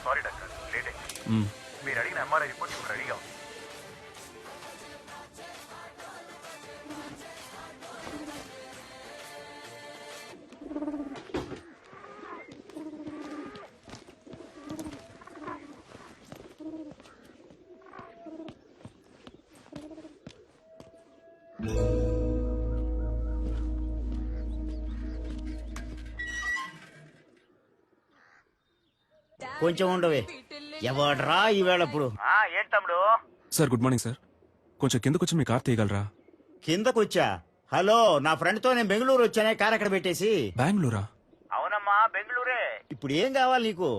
Sorry doctor, late అయింది. మీరు అడిగిన ఎంఆర్ఐ రిపోర్ట్ ఇప్పుడు రెడీగా ఉంది. కొంచెం ఉండవే. ఎవడ్రా ఈవేళ ఇప్పుడు? ఏంటి తమ్ముడు? Sir good morning sir. కొంచెం కిందకు వచ్చి మీ కార్ తీయగలరా? కిందకొచ్చా? హలో, నా ఫ్రెండ్ తో నేను బెంగళూరు వచ్చానే, కార్ అక్కడ పెట్టేసి. బెంగళూరా? అవునమ్మా, బెంగళూరే. ఇప్పుడు ఏం కావాలి నీకు?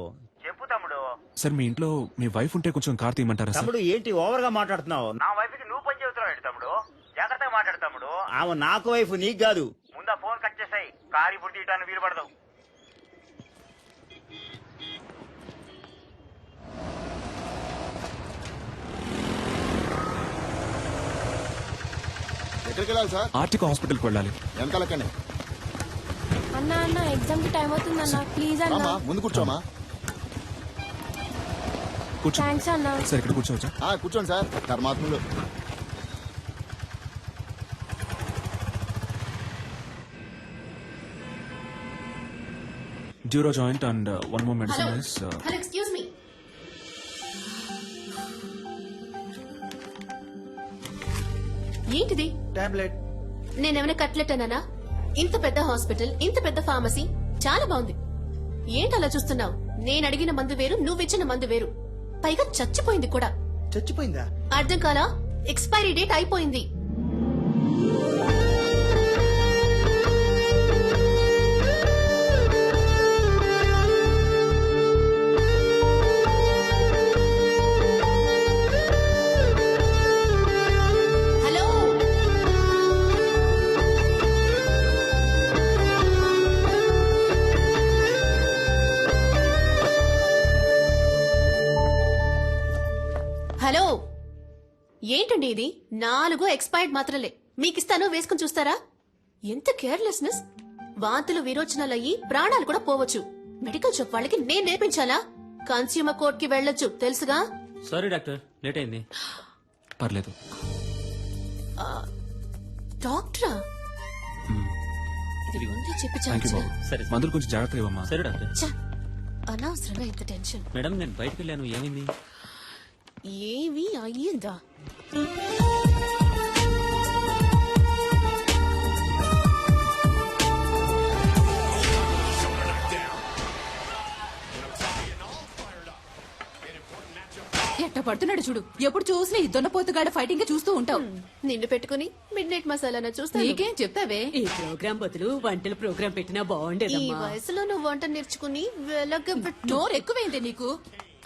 చెప్పు తమ్ముడు. సార్ మీ ఇంట్లో మీ వైఫ్ ఉంటే కొంచెం కార్ తీయమంటారా సార్? తమ్ముడు ఏంటి ఓవర్ గా మాట్లాడుతున్నావు? నా వైఫ్ కి నువ్వు పని చెబుతున్నావు ఏంటి తమ్ముడు? జాగ్రత్తగా మాట్లాడు తమ్ముడు. ఆమె నాకు వైఫ్, నీకు కాదు. ముందా ఫోన్ కట్ చేసాయి. కారు ఇప్పుడు తీయటానికి వీలు పడదు. ఎక్కడికి వెళ్ళాలి సార్? ఆర్టిక హాస్పిటల్కి వెళ్ళాలి. వెనకాలక్కనే. అన్న ఎగ్జామ్ కి టైం అవుతుంది అన్న, ప్లీజ్ అన్న. రామా, ముందు కూర్చోమా. కూర్చో. థ్యాంక్స్ అన్న. సార్ ఇక్కడ కూర్చోవచ్చా? కూర్చోండి సార్. ధర్మాత్ములు. డ్యూరో joint and one more medicine is hello, excuse me. ఏంటిది? టాబ్లెట్. నేనేమైనా కట్లెట్ అన్నానా? ఇంత పెద్ద హాస్పిటల్, ఇంత పెద్ద ఫార్మసీ, చాలా బాగుంది. ఏంటి అలా చూస్తున్నావు? నేను అడిగిన మందు వేరు, నువ్విచ్చిన మందు వేరు. పైగా చచ్చిపోయింది కూడా. చచ్చిపోయిందా? అర్థం కాలా? ఎక్స్పైరీ డేట్ అయిపోయింది. హలో, హలో, ఏంటండి ఇది? 4 ఎక్స్పైర్డ్ మాత్రలే మీకిస్తాను, వేసుకుని చూస్తారా? ఎంత కేర్లెస్నెస్! వాంతులు విరోచనాలయ్యి ప్రాణాలు కూడా పోవచ్చు. మెడికల్ షాప్ వాళ్ళకి నేను నేర్పించాలా? కన్స్యూమర్ కోర్ట్ కి వెళ్ళొచ్చు, తెలుసుగా? సారీ డాక్టర్, లేట్ అయింది. పర్లేదు. డాక్టరా? ఇది ముందే చెప్పి థ్యాంక్ యూ చాలు. బాబు. సరే. మందులు కొంచెం జాగ్రత్తగా ఇవ్వమ్మా. సరే డాక్టర్. ఛ, అనవసరంగా ఇంత టెన్షన్. మేడం నేను బయటకు వెళ్ళాను, ఏమైంది? ఏవి అయ్యిందా? ఎట్ట పడుతున్నాడు చూడు. ఎప్పుడు చూసినా ఈ దొన్నపోతుగాడ ఫైటింగ్ చూస్తూ ఉంటావు. నిన్ను పెట్టుకుని మిడ్ నైట్ మసాలా చూస్తా. నీకేం చెప్తావే? ఈ ప్రోగ్రాం బదులు వంటల ప్రోగ్రాం పెట్టినా ఈ బాగుండేదమ్మా. వయసులో నువ్వు వంట నేర్చుకుని వెలగబెట్టు. నోరు ఎక్కువైంది నీకు.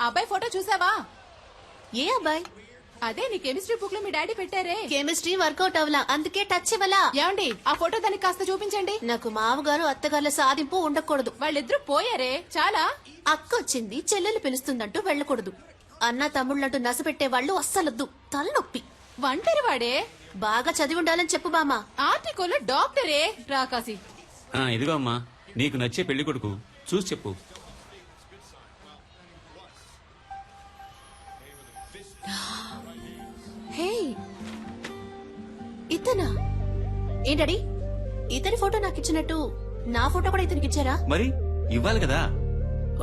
అబ్బాయి ఫోటో చూసావా? ఏ అబ్బాయి? అదే నీ కెమిస్ట్రీ బుక్ లో మీ డాడీ పెట్టారే. కెమిస్ట్రీ వర్కౌట్ అవలా, అందుకే టచ్ ఇవ్వలా. ఏమండి, ఆ ఫోటో దానికి కాస్త చూపించండి. నాకు మామగారు అత్తగారుల సాధింపు ఉండకూడదు. వాళ్ళిద్దరూ పోయారే, చాలా. అక్క వచ్చింది, చెల్లెలు పిలుస్తుందంటూ వెళ్ళకూడదు. అన్న తమ్ముళ్ళంటూ నసపెట్టే వాళ్ళు అస్సలొద్దు, తలనొప్పి. ఒంటరి వాడే. బాగా చదివి ఉండాలని చెప్పు బామా. ఆర్టికల్ డాక్టరే రాకాసి. ఇదిగో అమ్మా, నీకు నచ్చే పెళ్లి కొడుకు చూసి చెప్పు. హే, ఇతనా? ఏంటడి, ఇతని ఫోటో నాకు ఇచ్చినట్టు నా ఫోటో కూడా ఇతనికి ఇచ్చారా? మరి ఇవ్వాలి కదా.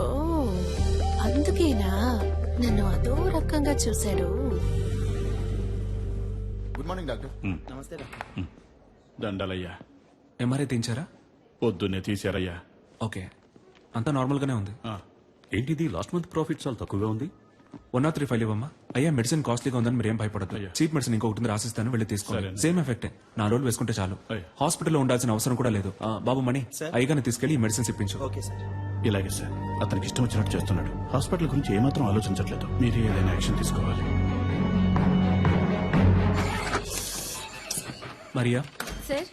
ఓ, అందుకేనా నన్ను అదో రకంగా చూశాడు. Good morning doctor. నమస్తే డాక్టర్. దండలయ్యా. ఎంఆర్ఐ తీయించారా? పొద్దున్నే తీశారయ్యా. ఓకే, అంతా నార్మల్ గానే ఉంది. ఏంటిది లాస్ట్ మంత్ ప్రాఫిట్ చాలా తక్కువగా ఉంది. 103 ఫైల్ ఇవ్వమ్మా. అయ్యా మెడిసిన్ కాస్ట్లీగా ఉందని మీరు ఏం భయపడదు. అయ్యా. చీప్ మెడిసిన్ ఇంకొకటి రాసిస్తాను, వెళ్ళి తీసుకోండి. సరే. సేమ్ ఎఫెక్టే. 4 రోజులు వేసుకుంటే చాలు. అయ్యా. హాస్పిటల్లో ఉండాల్సిన అవసరం కూడా లేదు. బాబు మణి, అయ్యగానే తీసుకెళ్లి ఈ మెడిసిన్స్ ఇప్పించు. Okay sir. ఇలాగే సార్, అతనికి ఇష్టం వచ్చినట్టు చేస్తున్నాడు. హాస్పిటల్ గురించి ఏమాత్రం ఆలోచించట్లేదు. మీరు ఏదైనా యాక్షన్ తీసుకోవాలి. మరియా, సార్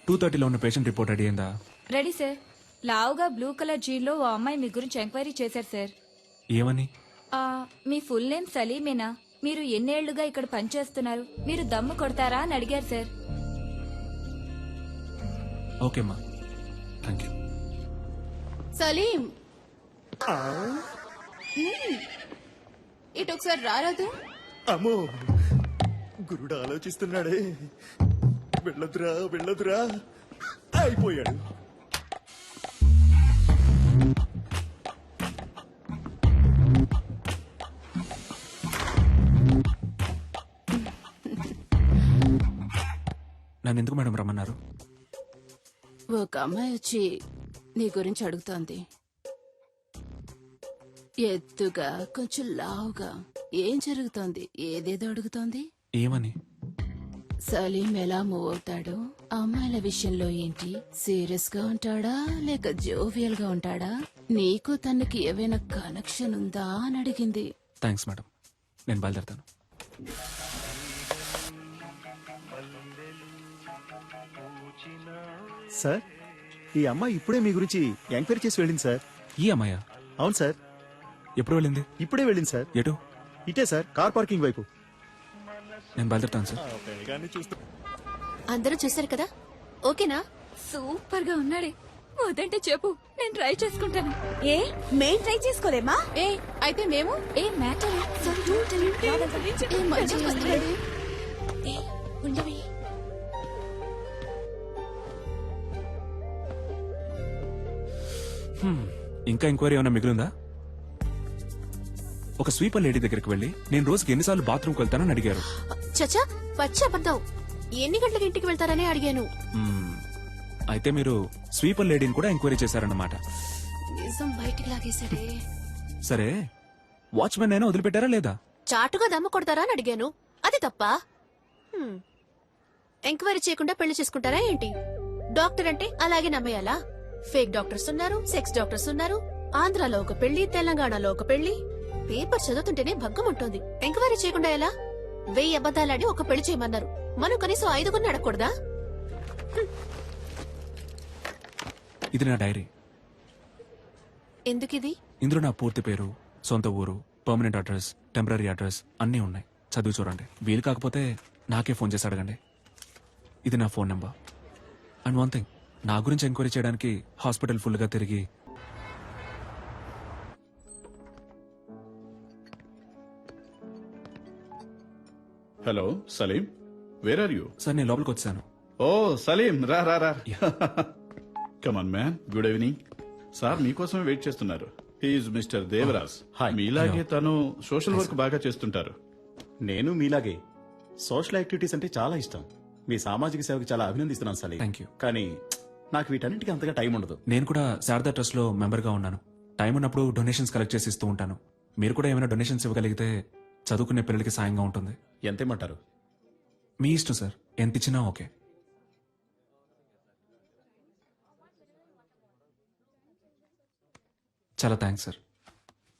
2:30లో ఉన్న పేషెంట్ రిపోర్ట్ రెడీ అయిందా? Ready sir. లావుగా బ్లూ కలర్ జీన్లో ఓ అమ్మాయి మీ గురించి ఎంక్వైరీ చేశారు సార్. ఏమని? మీ ఫుల్ నేమ్ సలీమేనా? మీరు ఎన్నేళ్లుగా ఇక్కడ పనిచేస్తున్నారు? మీరు దమ్ము కొడతారా అని అడిగారు సార్. ఓకేమ్మా, థ్యాంక్ యూ. సలీం, ఇటు ఒకసారి రారాదు. అమ్మో గురుడు ఆలోచిస్తున్నాడే. వెళ్ళదురా వెళ్ళదురా అయిపోయాడు. నన్ను ఎందుకు మేడం రమ్మన్నారు? ఒక అమ్మాయి వచ్చి నీ గురించి అడుగుతోంది. ఎత్తుగా కొంచెం లావుగా. ఏం జరుగుతోంది? ఏదేదో అడుగుతోంది. ఏమని? సలీం ఎలా మూవ్ అవుతాడు, అమ్మాయిల విషయంలో ఏంటి, సీరియస్ గా ఉంటాడా లేక జోవియల్ గా ఉంటాడా, నీకు తనకి ఏవైనా కనెక్షన్ ఉందా అని అడిగింది. థ్యాంక్స్ మేడం, నేను బయలుదేరుతాను. సార్, ఈ అమ్మాయి ఇప్పుడే మీ గురించి ఎంక్వైరీ చేసి వెళ్ళింది సార్. ఈ అమ్మాయా? అవును సార్, ఎప్పుడు వెళ్ళింది? ఇప్పుడే వెళ్ళింది సార్. ఎటు? ఇటే సార్, కార్ పార్కింగ్ వైపు. నేను బయలుదేరుతాను సార్. అందరూ చూశారు కదా, ఓకేనా? సూపర్ గా ఉన్నాడే. వదంటే చెప్పు, నేను ట్రై చేసుకుంటాను. ఏ మేం ట్రై చేసుకోలేమా? ఏ అయితే మేము ఏ మ్యాటర్ ఉండవి. ఇంకా ఎంక్వైరీ ఏమైనా మిగిలిందా? ఒక స్వీపర్ లేడీ దగ్గరికి వెళ్ళి నేను రోజుకి ఎన్నిసార్లు బాత్రూమ్కి వెళ్తానని అడిగారు. చచ్చా, పచ్చి అబద్ధం. ఎన్ని గంటలకు ఇంటికి వెళ్తారని అడిగాను. అయితే మీరు స్వీపర్ లేడీని కూడా ఎంక్వైరీ చేశారన్నమాట. నిజం బయటికి లాగేశాడే. సరే, వాచ్మెన్ అయినా వదిలిపెట్టారా లేదా? చాటుగా దమ్ము కొడతారా అని అడిగాను. అది తప్ప? ఎంక్వైరీ చేయకుండా పెళ్లి చేసుకుంటారా ఏంటి? డాక్టర్ అంటే అలాగే నమ్మేయాలా? ఫేక్ డాక్టర్స్ ఉన్నారు, సెక్స్ డాక్టర్స్ ఉన్నారు. ఆంధ్రాలో ఒక పెళ్లి, తెలంగాణలో ఒక పెళ్లి. పేపర్ చదువుతుంటేనే భగ్గం ఉంటుంది. ఎంక్వైరీ చేయకుండా ఎలా? 1000 అబద్దాలాడి ఒక పెళ్లి చేయమన్నారు. మనం కనీసం 5 అడగకూడదా? ఇది నా డైరీ. ఎందుకిది? ఇందులో నా పూర్తి పేరు, సొంత ఊరు, పర్మనెంట్ అడ్రస్, టెంపరీ అడ్రస్ అన్నీ ఉన్నాయి. చదివి చూడండి. వీలు కాకపోతే నాకే ఫోన్ చేసి అడగండి. ఇది నా phone number. And one thing, నా గురించి ఎంక్వైరీ చేయడానికి హాస్పిటల్ ఫుల్ గా తిరిగి hello Salim, where are you? Sir నేను లోపలికి వచ్చాను. ఓ సలీం, రా రా రా. Come on man, good evening. Sir మీకోసమే వెయిట్ చేస్తున్నారు. He's mister Devaraj. మీలాగే తను సోషల్ వర్క్ బాగా చేస్తుంటారు. నేను మీలాగే సోషల్ యాక్టివిటీస్ అంటే చాలా ఇష్టం. మీ సామాజిక సేవకి చాలా అభినందిస్తున్నాను సలీం. Thank you. కానీ నాకు వీటన్నిటికీ అంతగా టైం ఉండదు. నేను కూడా శారదా ట్రస్ట్ లో మెంబర్ గా ఉన్నాను. టైం ఉన్నప్పుడు డొనేషన్స్ కలెక్ట్ చేసి ఇస్తూ ఉంటాను. మీరు కూడా ఏమైనా డొనేషన్స్ ఇవ్వగలిగితే చదువుకునే పిల్లలకి సాయంగా ఉంటుంది. ఎంతేమంటారు? మీ ఇష్టం సార్, ఎంత ఇచ్చినా ఓకే. చాలా థ్యాంక్స్ సార్.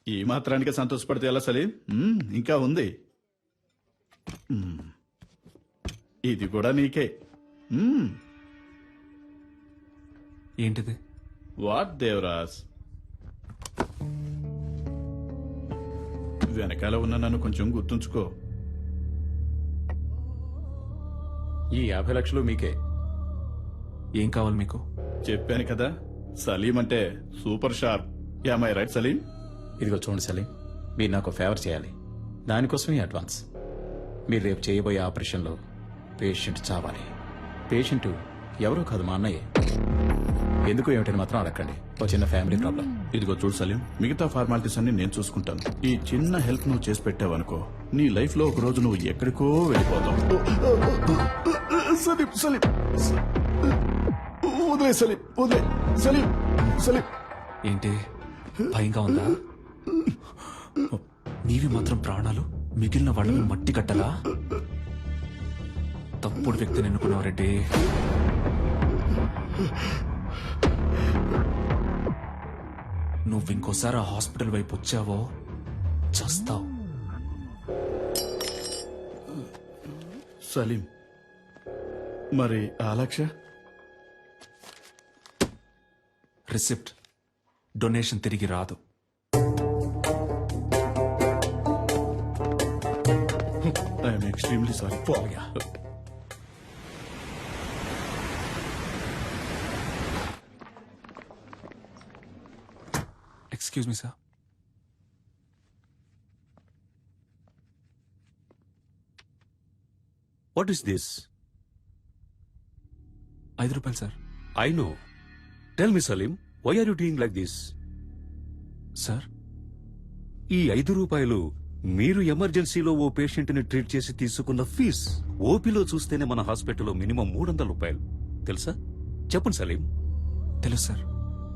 ఈ మాత్రానికి సంతోషపడితే ఎలా సలీం? ఇంకా ఉంది. ఇది కూడా నీకే. ఏంటిది? వాట్ దేవరాజ్? వెనకాల ఉన్న నన్ను కొంచెం గుర్తుంచుకో. ఈ 50 లక్షలు మీకే. ఏం కావాలి మీకు? చెప్పాను కదా, సలీం అంటే super sharp. Am I right Salim? ఇదిగో చూడండి సలీం, మీరు నాకు ఫేవర్ చేయాలి. దానికోసమే అడ్వాన్స్. మీరు రేపు చేయబోయే ఆపరేషన్లో పేషెంట్ చావాలి. పేషెంట్ ఎవరో కాదు, మా అన్నయ్యే. ఎందుకు ఏమిటని మాత్రం అడగండి. ఓ చిన్న ఫ్యామిలీ ప్రాబ్లం. ఇదిగో చూడు సలీం, మిగతా ఫార్మాలిటీస్ అన్ని నేను చూసుకుంటాను. ఈ చిన్న హెల్ప్ నువ్వు చేసి పెట్టావనుకో, నీ లైఫ్ లో ఒక రోజు నువ్వు ఎక్కడికో వెళ్ళిపోతావు. సలీం సలీం, వదిలే సలీం, వదిలే సలీం. సలీం ఏంటి భయంగా ఉందా? నీవి మాత్రం ప్రాణాలు, మిగిలిన వాళ్ళని మట్టి కట్టలా? తప్పుడు వ్యక్తిని ఎన్నుకున్నావు రెడ్డి. నువ్వు ఇంకోసారి ఆ హాస్పిటల్ వైపు వచ్చావో చస్తావు. సలీం, మరి ఆ లక్ష? రిసిప్ట్, డొనేషన్ తిరిగి రాదు. I'm extremely sorry. Excuse excuse me sir. What is this? ₹5 sir. I know. Tell me Salim, why are you doing like this? Sir ఈ ₹5 మీరు ఎమర్జెన్సీలో ఓ పేషెంట్ ని ట్రీట్ చేసి తీసుకున్న ఫీజ్. ఓపీలో చూస్తేనే మన హాస్పిటల్లో మినిమం ₹300 తెలుసా? చెప్పండి సలీం. తెలుసు సార్.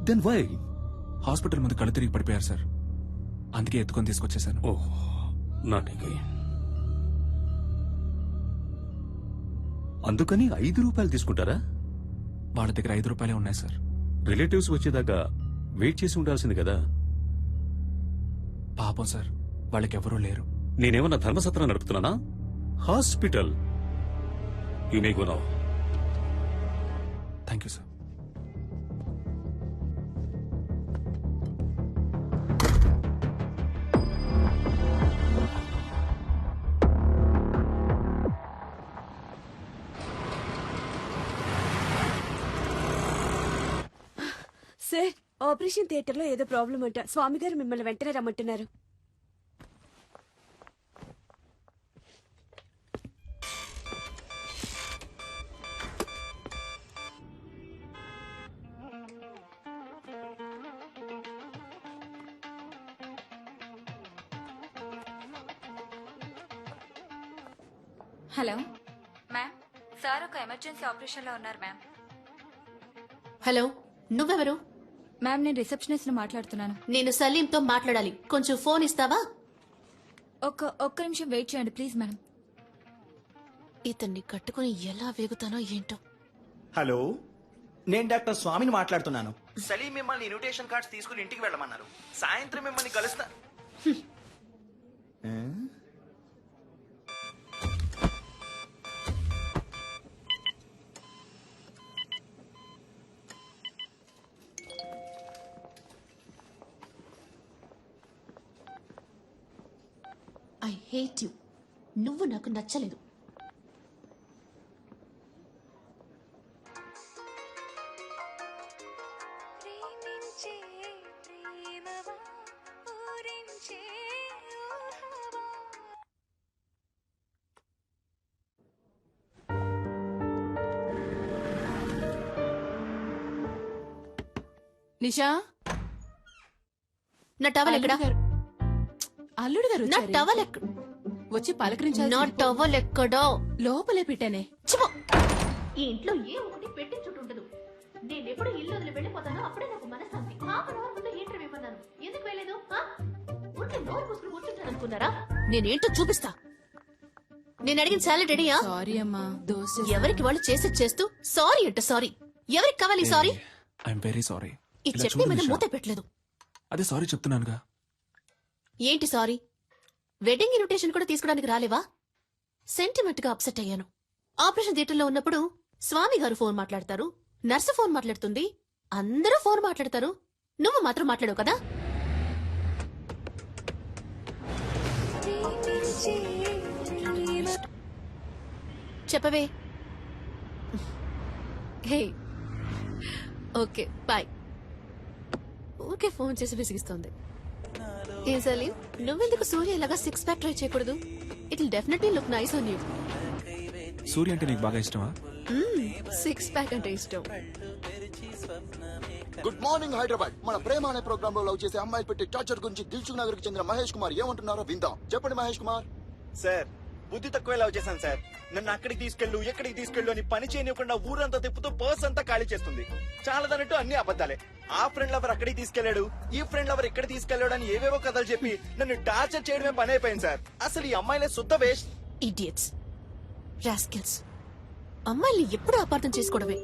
Then why? హాస్పిటల్ ముందు కళ్ళు తిరిగి పడిపోయారు సార్. అందుకే ఎత్తుకొని తీసుకొచ్చేసాను. ఓహ్, నాట్ అగైన్. అందుకని ₹5 తీసుకుంటారా? వాళ్ళ దగ్గర ₹5 ఉన్నాయి సార్. రిలేటివ్స్ వచ్చేదాకా వెయిట్ చేసి ఉండాల్సింది కదా. పాపం సార్, వాళ్ళకెవరూ లేరు. నేనేమన్నా ధర్మసత్రం నడుపుతున్నానా? Hospital. You may go now. Thank you sir. Sir, operation theatre లో ఏదో ప్రాబ్లం అంట. స్వామి గారు మిమ్మల్ని వెంటనే రమ్మంటున్నారు. హలో మ్యామ్, సార్ ఒక ఎమర్జెన్సీ ఆపరేషన్ లో ఉన్నారు మ్యామ్. హలో, నువ్వెవరు? మ్యామ్, నేను రిసెప్షనిస్ట్ ని మాట్లాడుతున్నాను. నేను సలీంతో మాట్లాడాలి. కొంచెం ఫోన్ ఇస్తావా? ఒక్క నిమిషం వెయిట్ చేయండి ప్లీజ్ మేడం. ఇతన్ని కట్టుకుని ఎలా వేగుతానో ఏంటో. హలో, నేను డాక్టర్ స్వామిని మాట్లాడుతున్నాను. సలీం మిమ్మల్ని ఇన్విటేషన్ కార్డ్స్ తీసుకుని ఇంటికి వెళ్ళమన్నారు. సాయంత్రం మిమ్మల్ని కలుస్తా. I hate you. నువ్వు నాకు నచ్చలేదు. నిషా, నా టవల్ ఎక్కడా? అల్లుడు గారు నా వచ్చారే. టవల్ ఎక్కడ? వచ్చి పలకరించాలి. నా టవల్ ఎక్కడో? లోపలే పెట్టానే. చిపో. ఈ ఇంట్లో ఏ ఒకటి పెట్టి చుట్టుండదు. నేను ఎప్పుడు ఇల్లు వదిలి వెళ్ళిపోతానో అప్పుడే నాకు మనశ్శాంతి. హాఫ్ అన్ అవర్ ముందు హీటర్ ఇవ్వన్నాను. ఎందుకు వెళ్ళలేదు? ఉంటే నోరు పూసుకుని కూర్చుంటాను అనుకున్నారా? నేనేంటో చూపిస్తా. నేను అడిగిన సాలెడ్ రెడీయా? సారీ అమ్మా, దోశ. ఎవరికి వాళ్ళు చేసేది చేస్తూ సారీ అంటే సారీ. ఎవరికి కావాలి సారీ? I'm very sorry. ఈ చట్నీ మీద మూత పెట్టలేదు. అదే సారీ చెప్తున్నానుగా. ఏంటి సారీ? వెడ్డింగ్ ఇన్విటేషన్ కూడా తీసుకోవడానికి రాలేవా? సెంటిమెంట్ గా అప్సెట్ అయ్యాను. ఆపరేషన్ థియేటర్లో ఉన్నప్పుడు స్వామి గారు ఫోన్ మాట్లాడతారు, నర్సు ఫోన్ మాట్లాడుతుంది, అందరూ ఫోన్ మాట్లాడతారు. నువ్వు మాత్రం మాట్లాడవు కదా? చెప్పవే. Hey, okay bye. Okay, phone చేసి విసిగిస్తోంది. ఏ సలీం, నువ్వెందుకు సూర్య ఇలాగా 6 ప్యాక్ ట్రై చేయకూడదు? It will definitely look nice on you. Surya అంటే నీకు బాగా ఇష్టమా? 6 ప్యాక్ అంటే ఇష్టం. Good morning Hyderabad. మన ప్రేమ అనే ప్రోగ్రామ్ లో లవ్ చేసే అమ్మాయిలు పెట్టి టార్చర్ గురించి దిల్సుఖ్ నగర్ కి చెందిన మహేష్ కుమార్ ఏమంటున్నారో విందాం. చెప్పండి మహేష్ కుమార్. సార్, బుద్ధి తక్కువ లవ్ చేశాను సార్. నన్ను అక్కడికి తీసుకెళ్ళు, ఎక్కడికి తీసుకెళ్ళు అని పని చేయనివ్వకుండా ఊరంతా తిప్పుతూ పర్స్ అంతా ఖాళీ చేస్తుంది. చాలదన్నట్టు అన్ని అబద్ధాలే. ఆ ఫ్రెండ్ లవర్ అక్కడికి తీసుకెళ్లాడు, ఈ ఫ్రెండ్ లవర్ ఇక్కడ తీసుకెళ్లాడు అని ఏవేవో కథలు చెప్పి నన్ను టార్చర్ చేయడమే పని అయిపోయింది సార్. అసలు ఈ అమ్మాయిలే శుద్ధ వేస్ట్. Idiots, rascals. అమ్మాయిల్ని ఎప్పుడు అపార్థం చేసుకోవడమే.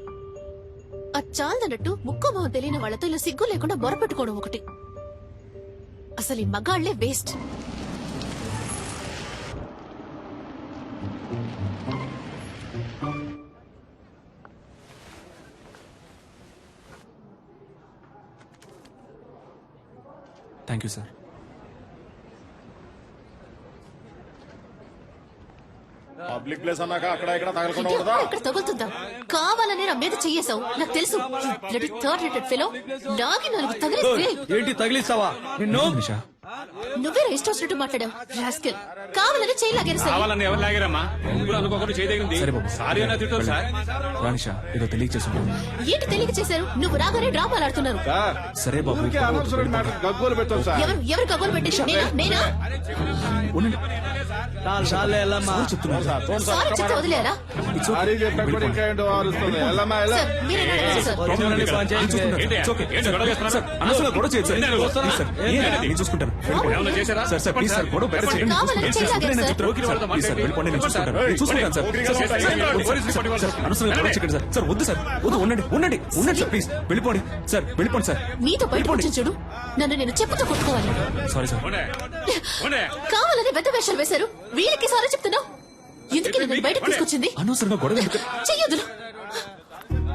అది చాలదన్నట్టు ముక్కు మొహం తెలియని వాళ్లతో ఇలా సిగ్గు లేకుండా మొరపెట్టుకోవడం ఒకటి. అసలు ఈ మగాళ్లే waste. Thank you sir. Public place అన్నాక అక్కడ ఇక్కడ తగలకుండా అయ్యో, ఇక్కడ తగులుతుందా? కావాలనే నా మీద చెయ్యేశావు, నాకు తెలుసు. థర్డ్ రేటెడ్ ఫెలో లాగి నలుగు తగిలిస్తే ఏంటి తగిలిస్తావా నిన్ను? నిషా నువ్వే ఇష్టం వచ్చినట్టు మాట్లాడావు. రాస్కెల్, కావాలని చెయ్యి లాగేసావు. కావాలని ఎవరు లాగారమ్మా? అనుకోకుండా చేయదగింది. సరే బాబు, సారీ అన్న తిట్టారు సార్. రా నిషా, ఏదో తెలియచేసుకుంటాను. ఏంటి తెలియక చేశారు? నువ్వు రాగానే డ్రామాలు ఆడుతున్నారు. సరే బాబు, గగ్గోలు పెట్టాం సార్. ఎవరు కబుర్లు పెట్టింది? నేనా? ఉండండి. సారీ చెప్తున్నాను. సారీ చెప్తే వదిలేరా? It's okay. సారీ చెప్పకుండా ఇంకా ఏంటో ఆరుస్తుంది. వెళ్ళమ్మా, వెళ్ళ. సార్, మీరేనా అడిగారు సార్? ప్రాబ్లం లేదు సార్. నేను చూసుకుంటాను. It's okay. సార్, అనవసరంగా గొడవ చేయొద్దు సార్. ప్లీజ్ సార్, నేను చూసుకుంటాను. సార్ సార్ ప్లీజ్ సార్, గొడవ బెటర్ చేయండి. కావాలని ప్లీజ్ సార్, చెయ్యాలి నేను సార్. చెప్తాను. ప్లీజ్ సార్, వెళ్ళిపోండి, నేను చూసుకుంటాను. నేను చూసుకుంటాను సార్. సార్, అనవసరంగా గొడవ చేయకండి సార్. సార్ వద్దు సార్, వద్దు, ఉండండి సార్, ప్లీజ్ వెళ్ళిపోండి సార్, వెళ్ళిపోండి సార్. నీతో బయటకు వచ్చి చూడు, నన్ను నేను చెప్పుతో కొట్టుకోవాలి. Sorry sir. కావాలని పెద్ద వేషాలు వేశారు. వీళ్ళకి సారీ చెప్తున్నావు. ఎందుకు నన్ను బయటకు తీసుకొచ్చింది? అనవసరంగా గొడవ ఎందుకు? చెయ్యొద్దు.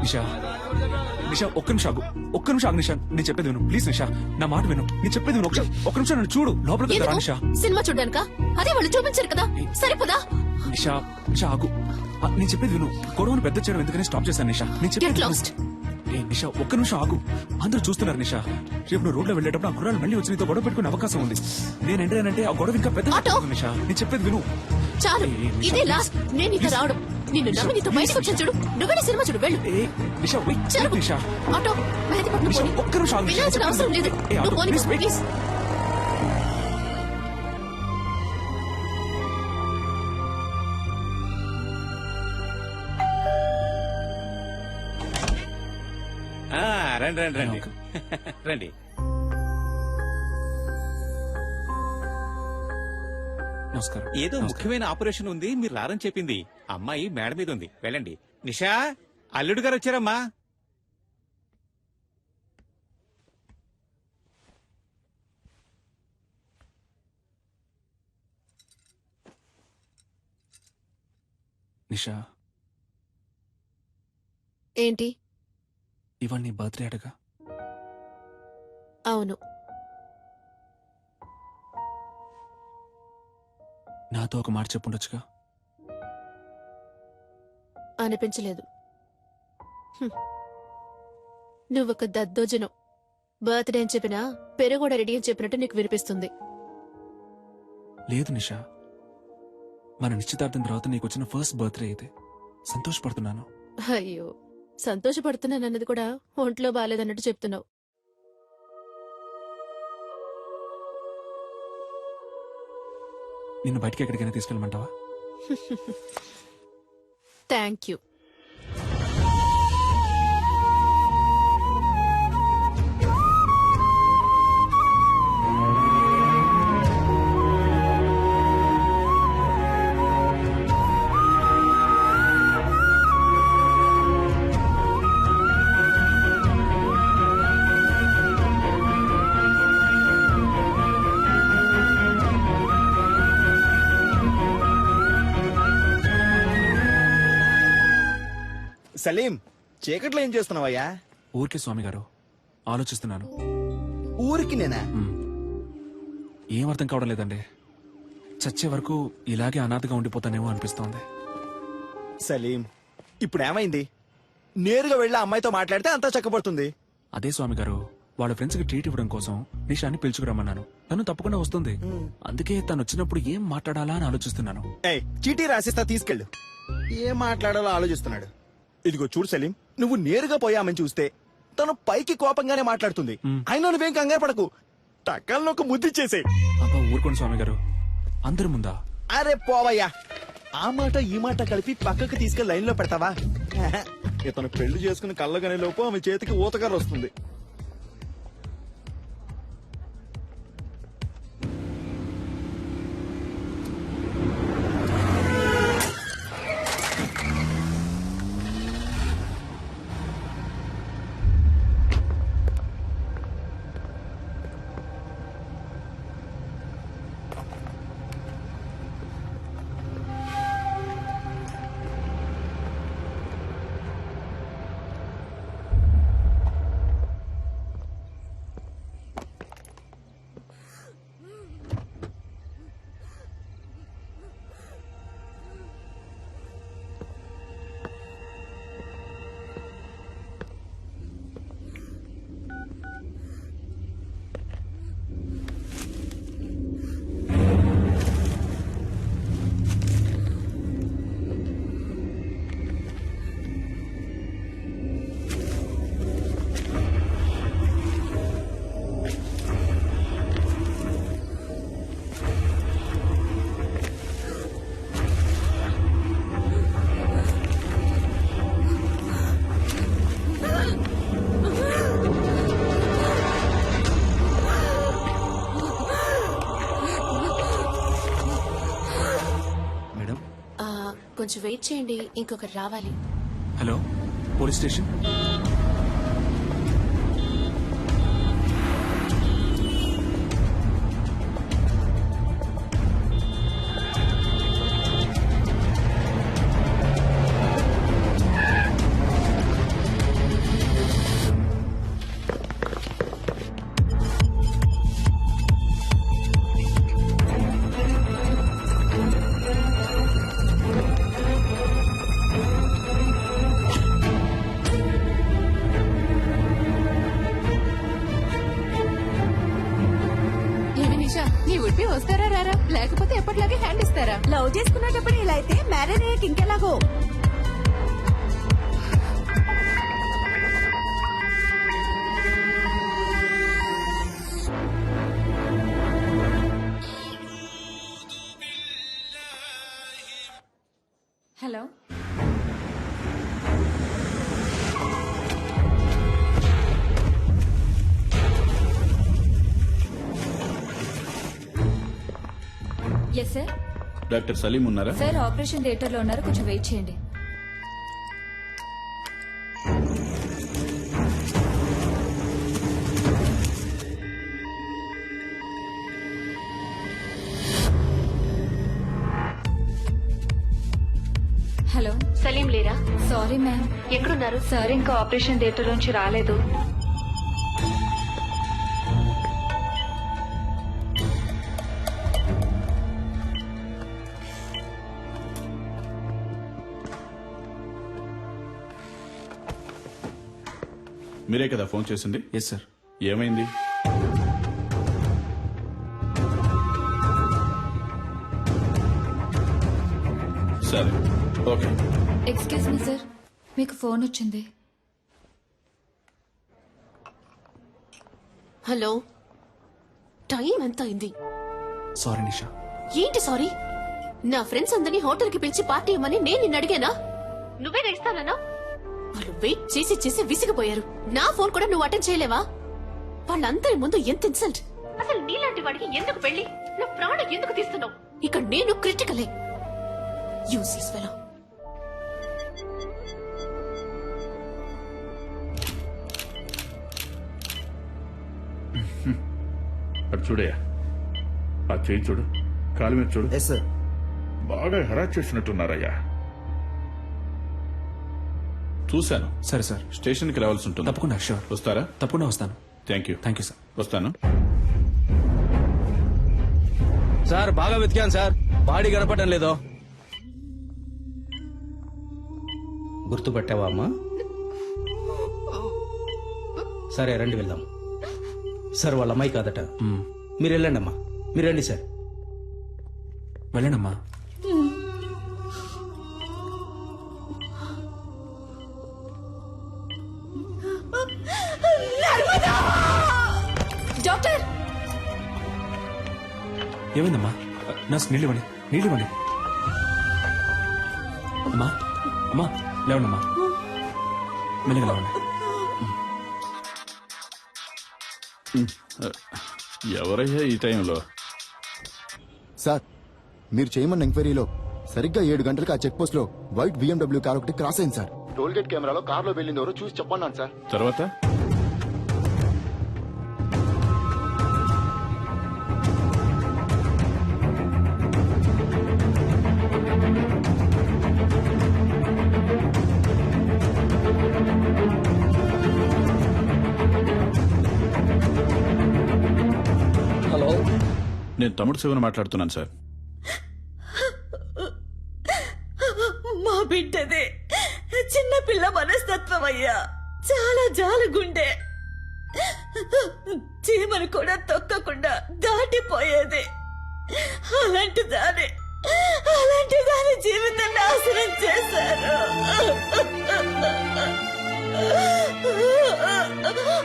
నిషా నిషా, ఒక్క నిమిషం ఆగు నిషా, నేను చెప్పేది విను ప్లీజ్. నిషా, నా మాట విను, నేను చెప్పేది విను. ఒక్క నిమిషం నన్ను చూడు, లోపలికి రా నిషా. సినిమా చూడ్డానికా? అదే వాళ్ళు చూపించారు కదా, సరిపోదా? నిషా ఆగు, నేను చెప్పేది విను. గొడవను పెద్ద చేయడం ఎందుకని స్టాప్ చేశాను నిషా. నేను Get చెప్పేది lost. ఏ నిషా, ఒక్క నిమిషం ఆగు. అందరూ చూస్తున్నారు నిషా. రేపు నువ్వు రోడ్లో వెళ్ళేటప్పుడు ఆ కుర్రాలు మళ్ళీ వచ్చి నీతో గొడవ పెట్టుకునే అవకాశం ఉంది. నేను ఎంటర్ అయినంటే ఆ గొడవ ఇంకా పెద్ద ఆటో. నిషా, నేను చెప్పేది విను. చాలు, ఇదే లాస్ట్. నేను నీతో రావడం, నిన్ను నమ్మి నీతో బయటకు వచ్చాను చూడు. నువ్వే సినిమా చూడు, వెళ్ళు. ఏ నిషా, wait, చాలు. నిషా. ఆటో, మెహదీపట్నం నిషా, పోనీ. ఒక్క నిమిషం ఆగు నిషా. వెళ్ళాల్సిన అవసరం లేదు. ఏ, ఆటో, నువ్వు పోనీ, please, wait. ప్లీజ్. రండి రండి రండి రండి. నమస్కారం. ఏదో ముఖ్యమైన ఆపరేషన్ ఉంది, మీరు రారని చెప్పింది. అమ్మాయి మేడ మీద ఉంది, వెళ్ళండి. నిషా, అల్లుడు గారు వచ్చారమ్మా. నిషా, ఏంటి? ఇవాళ నీ బర్త్డే అడగా. అవును, నాతో ఒక మాట చెప్పుండొచ్చుగా. అనిపించలేదు. నువ్వొక దద్దోజనం. బర్త్డే అని చెప్పినా పెరుగూడ రెడీ అని చెప్పినట్టు నీకు వినిపిస్తుంది. లేదు నిషా, మన నిశ్చితార్థం తర్వాత నీకు వచ్చిన ఫస్ట్ బర్త్డే ఇది. సంతోషపడుతున్నాను. అయ్యో, సంతోషపడుతున్నానన్నది కూడా ఒంట్లో బాలేదన్నట్టు చెప్తున్నావు. నిన్ను బయటికి ఎక్కడికైనా తీసుకెళ్ళమంటావా? Thank you. సలీం, చీకట్లో ఏం చేస్తున్నావయ్యా? ఊరికే స్వామి గారు, ఆలోచిస్తున్నాను. ఊరికి నేనా? ఏం అర్థం కావడం లేదండి. చచ్చే వరకు ఇలాగే అనాథగా ఉండిపోతానేమో అనిపిస్తోంది. సలీం, ఇప్పుడు ఏమైంది? నేరుగా వెళ్ళి ఆ అమ్మాయితో మాట్లాడితే అంతా చక్కబడుతుంది. అదే స్వామి గారు, వాళ్ళ ఫ్రెండ్స్ కి ట్రీట్ ఇవ్వడం కోసం నిషాని పిలుచుకురమ్మన్నాను. తను తప్పకుండా వస్తుంది. అందుకే తను వచ్చినప్పుడు ఏం మాట్లాడాలా అని ఆలోచిస్తున్నాను. ఏయ్, చీటీ రాసిస్తా, తీసుకెళ్ళు. ఏం మాట్లాడాలో ఆలోచిస్తున్నాడు. ఇదిగో చూడు సలీం, నువ్వు నేరుగా పోయామని చూస్తే తను పైకి కోపంగానే మాట్లాడుతుంది. అయినా నువ్వేం కంగారు పడకు, టక్కల్లో ఒక ముద్దిచ్చేసే. అబ్బా ఊరుకోండి స్వామి గారు, అందరి ముందా? అరే పోవయ్యా, ఆ మాట ఈ మాట కలిపి పక్కకు తీసుకెళ్లి లైన్ లో పెడతావా? ఇతను పెళ్లి చేసుకుని కళ్ళగానే లోపు ఆమె చేతికి ఊతకర్ర వస్తుంది. కొంచెం వెయిట్ చేయండి, ఇంకొకరు రావాలి. Hello, police station. ఏమి నిషా, నీ ఉడిపి వస్తారా రారా, లేకపోతే ఎప్పటిలాగే హ్యాండ్ ఇస్తారా? లవ్ చేసుకునేటప్పుడు ఇలా అయితే మ్యారేజ్ అయ్యాక ఇంకెలాగో. Hello, yes sir. Doctor Salim ఉన్నారా? సార్ ఆపరేషన్ థియేటర్ లో ఉన్నారు, కొంచెం వెయిట్ చేయండి. హలో, సలీం లేరా? Sorry ma'am. ఎక్కడున్నారు? సార్ ఇంకా ఆపరేషన్ థియేటర్ నుంచి రాలేదు. మీరే కదా ఫోన్ చేసింది? Yes sir. ఏమైంది? సరే, ఓకే. ఎక్స్క్యూజ్ మీ సార్, మీకు ఫోన్ వచ్చింది. హలో, టైం ఎంత అయింది? సారీ నిషా. ఏంటి సారీ? నా ఫ్రెండ్స్ అందరినీ హోటల్ కి పిలిచి పార్టీ ఇవ్వమని నేను నిన్ను అడిగానా? నువ్వేగా ఇస్తానన్నా? వాళ్ళు వెయిట్ చేసి చేసి విసిగిపోయారు. నా ఫోన్ కూడా నువ్వు అటెండ్ చేయలేవా? వాళ్ళందరి ముందు ఎంత ఇన్సల్ట్! అసలు నీలాంటి వాడికి ఎందుకు పెళ్లి? నా ప్రాణం ఎందుకు తీస్తున్నావు? ఇక నేను క్రిటికలే. Useless fellow. అటు చూడయా, ఆ చేయి చూడు, కాలు మీద చూడు. Yes sir. బాగా హెరాస్ చేసినట్టున్నారయ్యా. చూశాను. సరే సార్, స్టేషన్కి రావాల్సి ఉంటుంది. తప్పకుండా. షూర్. వస్తారా? తప్పకుండా వస్తాను. Thank you. Thank you sir. వస్తాను. సార్ బాగా వెతికాను సార్, బాడీ కనపడడం లేదో. గుర్తుపట్టావా అమ్మా? సరే రండి వెళ్దాం. సార్ వాళ్ళ అమ్మాయి కాదట. మీరు వెళ్ళండి అమ్మా, మీరు రండి సార్. వెళ్ళండమ్మా. డాక్టర్, ఏమైందమ్మా? నర్స్, నీళ్ళు ఇవ్వండి, నీళ్ళు ఇవ్వండి. అమ్మా, అమ్మా లేవండమ్మా, మెల్లగా లేవండి. ఎవరయ్యా ఈ టైంలో? సార్, మీరు చేయమన్న ఎంక్వైరీలో సరిగ్గా 7 గంటలకు ఆ చెక్ పోస్ట్ లో వైట్ BMW కార్ ఒకటి క్రాస్ అయింది సార్. టోల్ గేట్ కెమెరాలో కార్ లో వెళ్ళింది ఎవరో చూసి చెప్పన్నాను సార్. తర్వాత హలో, నేను తమ్ముడు శివన్ మాట్లాడుతున్నాను సార్. మా బిడ్డదే చిన్న పిల్ల మనస్తత్వం అయ్యా, చాలా జాలగుండే. చీమను కూడా తొక్కకుండా దాటిపోయేది. అలాంటి దాని జీవితం నాశనం చేశారు.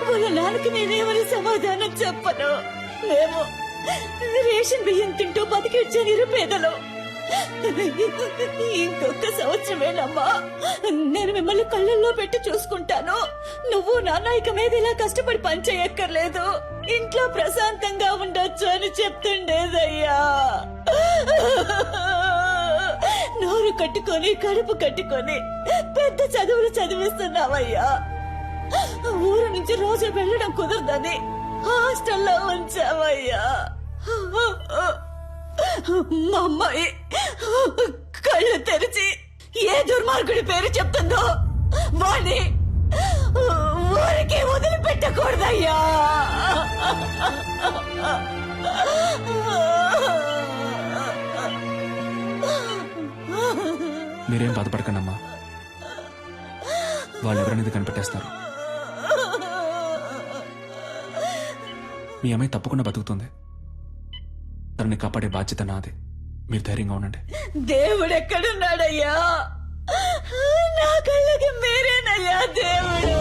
వాళ్ళ నాన్నకి నేనేమని సమాధానం చెప్పను. మేము రేషన్ బియ్యం తింటూ బతికిచ్చే నిరుపేదలు. ఇంకొక సంవత్సరమేనమ్మా, నేను మిమ్మల్ని కళ్ళల్లో పెట్టి చూసుకుంటాను. నువ్వు నాన్న ఇక మీద ఇలా కష్టపడి పని చేయక్కర్లేదు, ఇంట్లో ప్రశాంతంగా ఉండొచ్చు అని చెప్తుండేదయ్యా. నోరు కట్టుకొని కడుపు కట్టుకొని పెద్ద చదువులు చదివిస్తున్నావయ్యా. ఊరు నుంచి రోజు వెళ్ళడం కుదరదని హాస్టల్లో ఉంచావయ్యా. మా అమ్మాయి కళ్ళు తెరిచి ఏ దుర్మార్గుడి పేరు చెప్తుందో వాణ్ణి ఊరికి వదిలిపెట్టకూడదయ్యా. మీరేం బాధపడకండి అమ్మా, వాళ్ళు ఎవరనేది కనిపెట్టేస్తారు. మీ అమ్మాయి తప్పకుండా బతుకుతుంది. తనని కాపాడే బాధ్యత నాది. మీరు ధైర్యంగా ఉండండి. దేవుడు ఎక్కడున్నాడయ్యా? నా కళ్ళకి మీరేనయ్యా దేవుడు.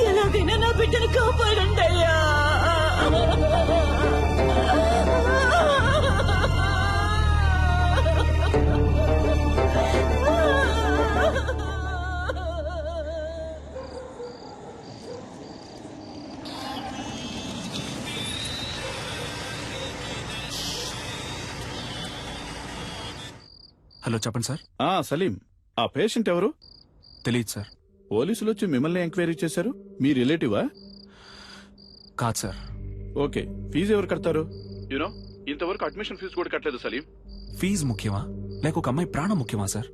ఎలాగైనా నా బిడ్డను కాపాడండి అయ్యా. హలో, చెప్పండి సార్. సలీం, ఆ పేషెంట్ ఎవరు? తెలియదు సార్. పోలీసులు వచ్చి మిమ్మల్ని ఎంక్వైరీ చేశారు. మీ రిలేటివా? కాదు సార్. ఓకే, ఫీజు ఎవరు కడతారు? యూనో, ఇంతవరకు అడ్మిషన్ ఫీజు కూడా కట్టలేదు సలీం. ఫీజు ముఖ్యమా లేక ఒక అమ్మాయి ప్రాణం ముఖ్యమా సార్?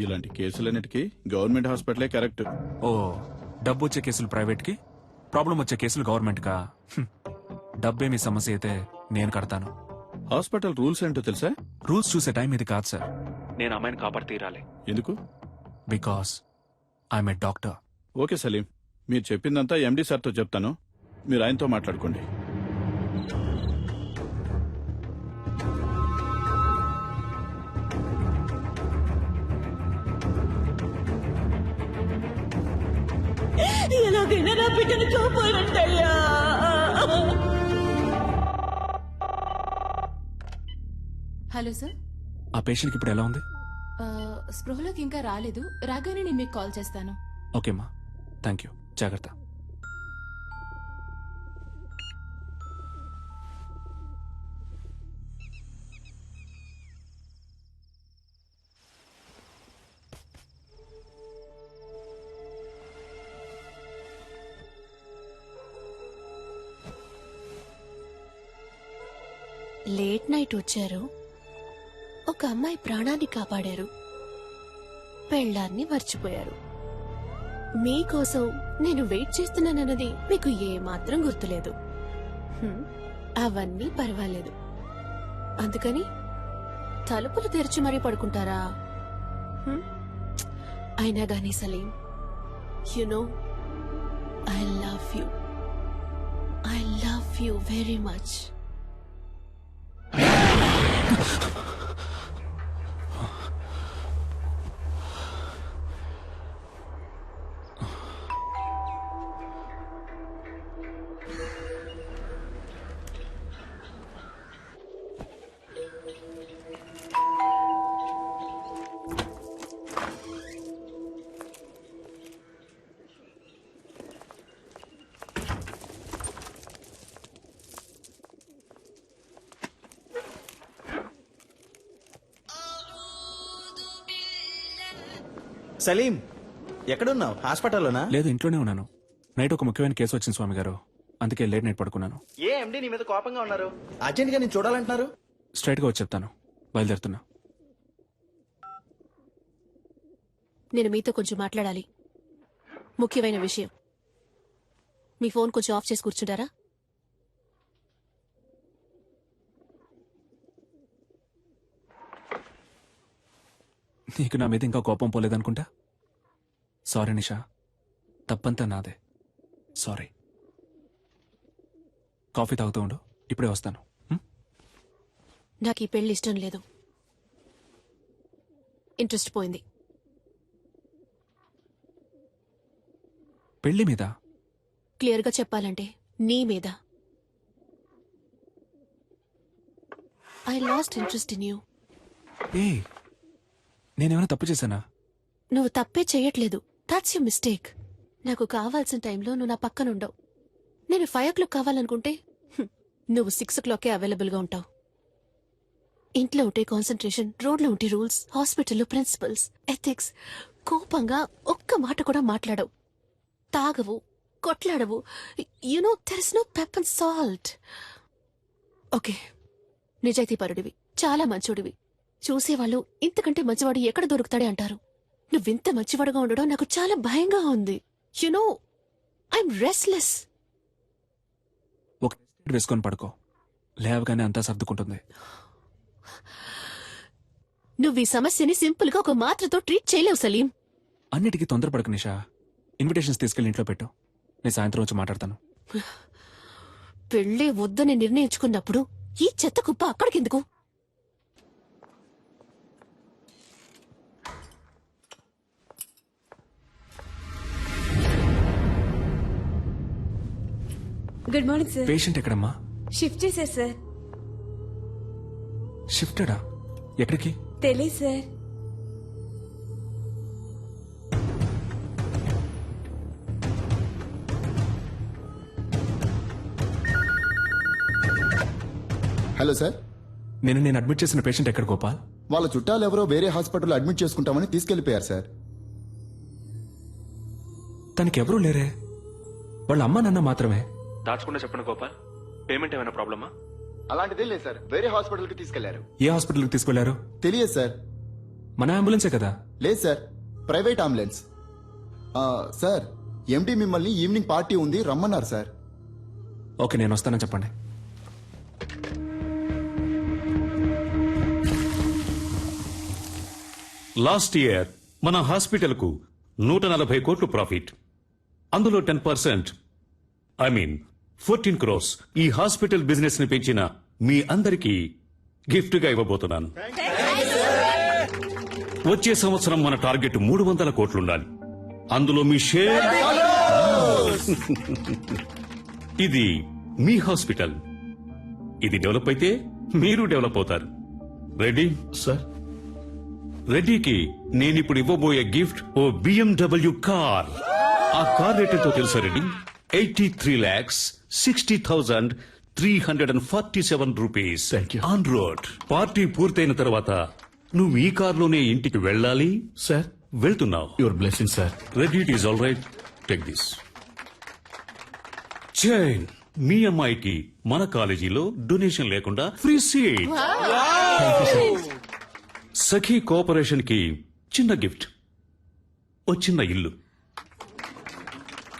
ఇలాంటి కేసులన్నిటికీ గవర్నమెంట్ హాస్పిటలే కరెక్ట్. ఓ, డబ్బు వచ్చే కేసులు ప్రైవేట్ కి, ప్రాబ్లం వచ్చే కేసులు గవర్నమెంట్ కా? డబ్బే మీ సమస్య అయితే నేను కడతాను. హాస్పిటల్ రూల్స్ ఏంటో తెలుసా? రూల్స్ చూసే టైం ఇది కాదు సార్. నేను అమ్మాయిని కాపాడి తీరాలి. ఎందుకు? Because I'm a doctor. Okay Salim, మీరు చెప్పిందంతా ఎండి సార్తో చెప్తాను. మీరు ఆయనతో మాట్లాడుకోండి. ఎలాగైనా నా బిడ్డను కాపాడండి అయ్యా. Hello sir. ఆ పేషెంట్కి ఇప్పుడు ఎలా ఉంది? స్పృహలోకి ఇంకా రాలేదు. రాగానే నేను మీకు కాల్ చేస్తాను. ఓకేమ్మా, థ్యాంక్ యూ. జాగ్రత్త. లేట్ నైట్ వచ్చారు, ఒక అమ్మాయి ప్రాణాన్ని కాపాడారు, పెళ్ళాన్ని మర్చిపోయారు. మీకోసం నేను వెయిట్ చేస్తున్నానన్నది మీకు ఏమాత్రం గుర్తులేదు. అవన్నీ పర్వాలేదు. అందుకని తలుపులు తెరిచి మరీ పడుకుంటారా? అయినా గానీ Salim, you know I love you very much. Salim, ఎక్కడున్నావు? హాస్పిటల్లోనా? లేదు, ఇంట్లోనే ఉన్నాను. నైట్ ఒక ముఖ్యమైన కేసు వచ్చింది స్వామి గారు, అందుకే లేట్ నైట్ పడుకున్నాను. ఏ ఎండి నీ మీద కోపంగా ఉన్నారు? అర్జెంట్ గా నేను చూడాలంటున్నారు. స్ట్రైట్ గా వచ్చి చెప్తాను. బయలుదేరుతున్నా. నేను మీతో కొంచెం మాట్లాడాలి. ముఖ్యమైన విషయం. మీ ఫోన్ కొంచెం ఆఫ్ చేసి కూర్చుంటారా? నీకు నా మీద ఇంకా కోపం పోలేదనుకుంటా. సారీ నిషా, తప్పంతా నాదే. సారీ. కాఫీ తాగుతూ ఉండు, ఇప్పుడే వస్తాను. నాకు ఈ పెళ్లి ఇష్టం లేదు. ఇంట్రెస్ట్ పోయింది. పెళ్లి మీద? క్లియర్గా చెప్పాలంటే నీ మీద. I lost interest in you. ఏ, నేనేమైనా తప్పు చేశానా? నువ్వు తప్పే చెయ్యట్లేదు. That's you mistake. నాకు కావాల్సిన టైంలో నువ్వు నా పక్కన ఉండవు. నేను 5 o'clock కావాలనుకుంటే నువ్వు 6 o'clockకే అవైలబుల్గా ఉంటావు. ఇంట్లో ఉంటే కాన్సన్ట్రేషన్, రోడ్లో ఉంటే రూల్స్, హాస్పిటల్లో ప్రిన్సిపల్స్, ఎథిక్స్. కోపంగా ఒక్క మాట కూడా మాట్లాడవు, తాగవు, కొట్లాడవు. You know there is no pep and salt. Okay, నిజాయితీపరుడివి, చాలా మంచోడివి. చూసేవాళ్ళు ఇంతకంటే మంచివాడు ఎక్కడ దొరుకుతాడే అంటారు. నువ్వింత మంచివాడుగా ఉండడం నాకు చాలా భయంగా ఉంది. You know I'm restless. ఒక వేసుకొని పడుకో, లేవగానే అంతా సర్దుకుంటుంది. నువ్వు ఈ సమస్యని సింపుల్ గా ఒక మాత్రతో ట్రీట్ చేయలేవు సలీం. అన్నిటికీ తొందరపడకు నిషా. ఇన్విటేషన్స్ తీసుకెళ్ళి ఇంట్లో పెట్టు, నేను సాయంత్రం వచ్చి మాట్లాడతాను. పెళ్ళే వద్దని నిర్ణయించుకున్నప్పుడు ఈ చెత్త కుప్ప అక్కడికెందుకు? Good morning sir. పేషెంట్ ఎక్కడమ్మా? షిఫ్ట్ చేశారు సార్. షిఫ్టెడా? ఎక్కడికి? తెలియదు సార్. హలో సార్, నేను అడ్మిట్ చేసిన పేషెంట్ ఎక్కడ గోపాల్? వాళ్ళ చుట్టాలు ఎవరో వేరే హాస్పిటల్లో అడ్మిట్ చేసుకుంటామని తీసుకెళ్లిపోయారు సార్. తనకి ఎవరూ లేరే, వాళ్ళ అమ్మ నాన్న మాత్రమే. దాచకుండా చెప్పండి గోపాల్, పేమెంట్ ఏమైనా ప్రాబ్లమా? అలాంటిదే లేదు సార్, వేరే హాస్పిటల్కి తీసుకెళ్లారు. ఏ హాస్పిటల్కి తీసుకెళ్లారు? తెలియదు సార్. మన అంబులెన్సే కదా? లేదు సార్, ప్రైవేట్ అంబులెన్స్. సార్, ఎండి మిమ్మల్ని ఈవినింగ్ పార్టీ ఉంది రమ్మన్నారు సార్. ఓకే, నేను వస్తానని చెప్పండి. లాస్ట్ ఇయర్ మన హాస్పిటల్కు 140 కోట్లు ప్రాఫిట్. అందులో 10%, ఐ మీన్ 14 crores ఈ హాస్పిటల్ బిజినెస్ ని పెంచిన మీ అందరికీ గిఫ్ట్ గా ఇవ్వబోతున్నాను. వచ్చే సంవత్సరం మన టార్గెట్ 300 కోట్లుండాలి. అందులో మీ షేర్. ఇది మీ హాస్పిటల్, ఇది డెవలప్ అయితే మీరు డెవలప్ అవుతారు. Ready sir? రెడ్డికి నేనిప్పుడు ఇవ్వబోయే గిఫ్ట్ ఓ BMW కార్. ఆ కార్ రేట్ ఎంతో తెలుసా Reddy? 83,60,347 rupees on road. Party పూర్తయిన తర్వాత నువ్వు ఈ కార్లోనే ఇంటికి వెళ్ళాలి. సార్, వెళ్తున్నావు. Your blessing sir. Reddy, it is all right, take this chain. మీ అమ్మాయికి మన కాలేజీలో డొనేషన్ లేకుండా ఫ్రీ సీట్. సఖీ కోఆపరేషన్ కి చిన్న గిఫ్ట్, ఓ చిన్న ఇల్లు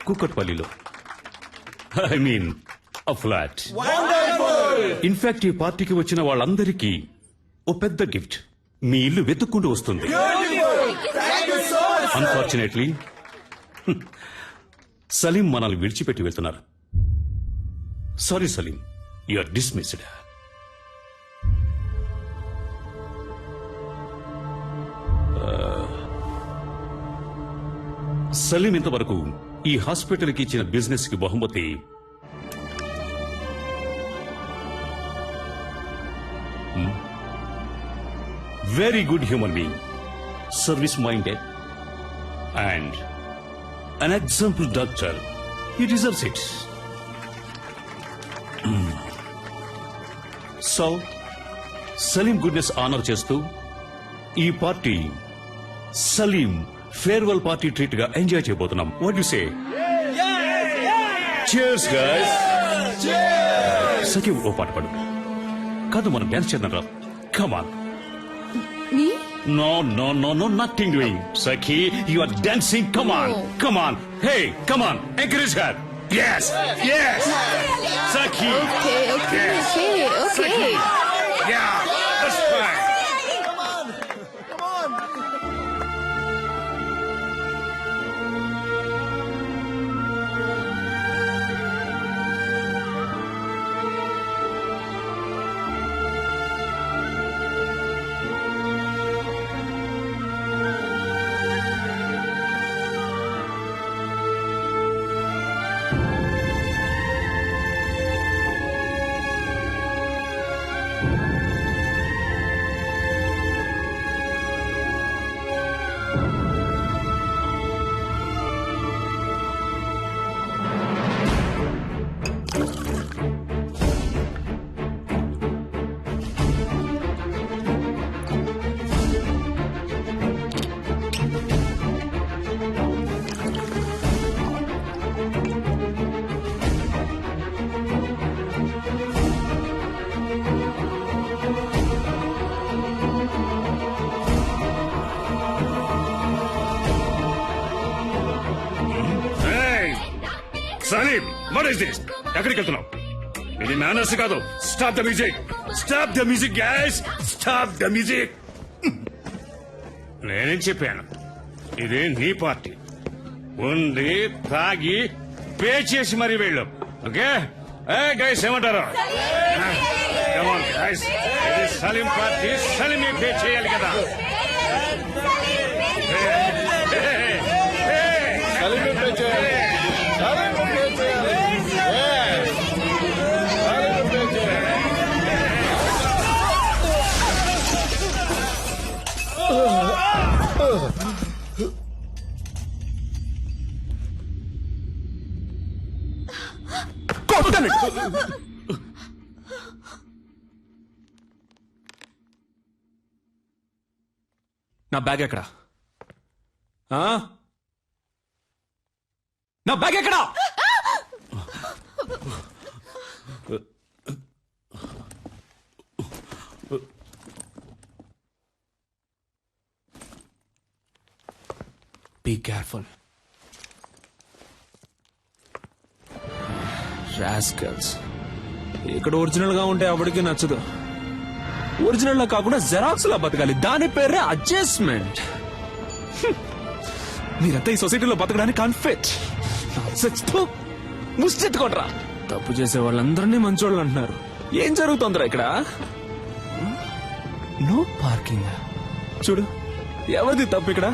కుక్కట్పల్లిలో. I mean a flat. In fact ఈ పార్టీకి వచ్చిన వాళ్ళందరికీ ఓ పెద్ద గిఫ్ట్, మీ ఇల్లు వెతుక్కుంటూ వస్తుంది. అన్ఫార్చునేట్లీ సలీం మనల్ని విడిచిపెట్టి వెళ్తున్నారు. Sorry Salim, you are dismissed. Salim ఇంతవరకు ఈ హాస్పిటల్ కి ఇచ్చిన బిజినెస్ కి బహుమతి very good human being, service minded and an example doctor. He deserves it. So Salim goodness honour చేస్తూ ఈ party Salim farewell party treat గా ఎంజాయ్ చేయబోతున్నాం. What you say? Cheers guys. Sakhi ఓ పాట పాడు. కాదు, మనం డాన్స్ చేద్దాం రా. Come on. No, nothing doing. Sakhi, you are dancing. Come on. Hey, come on. Encourage her. Yes. Sakhi. Okay. Sakhi. Yeah, that's fine. Salim what is this ఎక్కడికి వెళ్తున్నావు ఇది మేనర్స్ కాదు stop the music stop the music guys stop the music నేనేం చెప్పాను ఇది నీ party ఉంది తాగి పే చేసి మరీ వెళ్ళు ఓకే ఏ గైస్ ఏమంటారు Come on, guys. ఇది సలీం పార్టీ సలీమే పే చేయాలి కదా నా బ్యాగ్ ఎక్కడా ఆ? నా బ్యాగ్ ఎక్కడా బీ కేర్ఫుల్ రాస్కల్స్ ఇక్కడ ఒరిజినల్ గా ఉంటే అప్పటికి నచ్చదు ఒరిజినల్ లా కాకుండా జెరాక్స్ లా బతకాలి దాని పేరే అడ్జస్ట్మెంట్ మీరంతా ఈ సొసైటీలో బతకడానికి అన్ఫిట్ ముష్టెట్టుకోండ్రా తప్పు చేసే వాళ్ళందరినీ మంచోళ్ళు అంటున్నారు ఏం జరుగుతుందిరా ఇక్కడ నో పార్కింగ్ చూడు ఎవరిది తప్పు ఇక్కడ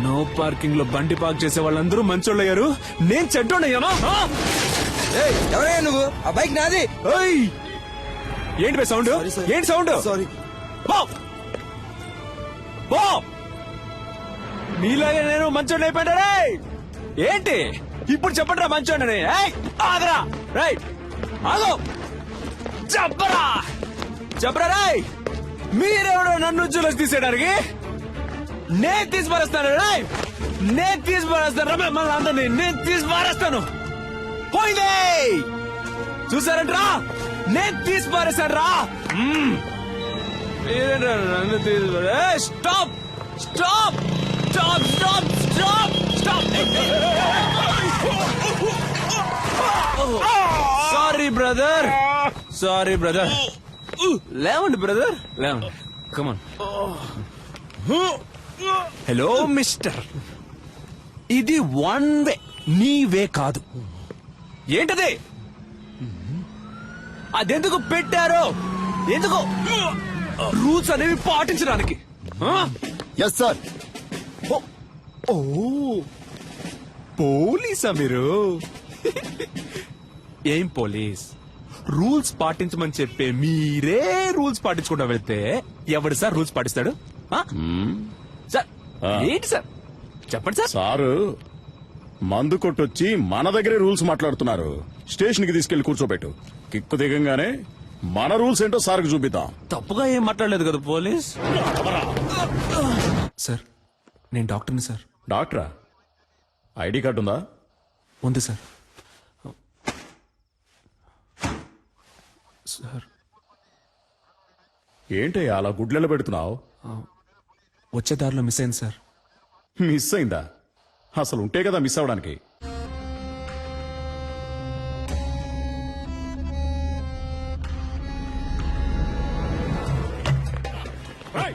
నో పార్కింగ్ లో బండి పార్క్ చేసే వాళ్ళందరూ మంచోళ్ళు అయ్యారు నేను చెడ్డోడయ్యాను ఎవరయ్యా నువ్వు ఆ బైక్ నాది ఏంటి బై సౌండ్ ఏంటి సౌండ్ సారీ మీలాగే నేను మంచోడు అయిపోయాడే ఏంటి ఇప్పుడు చెప్పండిరా మంచోడని ఆగరా రైట్ ఆగో చెప్పరా చెప్పరా రాయ్ మీరెవడో నన్ను చూసి తీసేయడానికి నేను తీసి పారేస్తాను రాయ్ నేను తీసి పారేస్తాను రమ్య మళ్ళీ అందరినీ నేను తీసి పారేస్తాను పోయిందే చూసారంట్రా నేను తీసి పారేశాను రా నన్ను తీసి stop stop stop stop stop stop sorry brother sorry brother లేవండి బ్రదర్ లేవండి కమాన్ హలో మిస్టర్ ఇది వన్ వే నీ వే కాదు ఏంటది అదెందుకు పెట్టారో ఎందుకు రూల్స్ అనేవి పాటించడానికి ఎస్ సార్ ఓ పోలీసా మీరు ఏం పోలీస్ రూల్స్ పాటించమని చెప్పే మీరే రూల్స్ పాటించకుండా వెళ్తే ఎవడు సార్ రూల్స్ పాటిస్తాడు సార్ ఏంటి సార్ చెప్పండి సార్ సారు మందు కొట్టొచ్చి మన దగ్గరే రూల్స్ మాట్లాడుతున్నారు స్టేషన్ కి తీసుకెళ్లి కూర్చోబెట్టు కిక్కు దిగంగానే మన రూల్స్ ఏంటో సార్కి చూపిద్దాం తప్పుగా ఏం మాట్లాడలేదు కదా పోలీస్ సార్ నేను డాక్టర్ని సార్ డాక్టరా ఐడి కార్డు ఉందా ఉంది సార్ సార్ ఏంటి అలా గుడ్లలో పెడుతున్నావు వచ్చే దారిలో మిస్ అయింది సార్ మిస్ అయిందా అసలు ఉంటే కదా మిస్ అవడానికి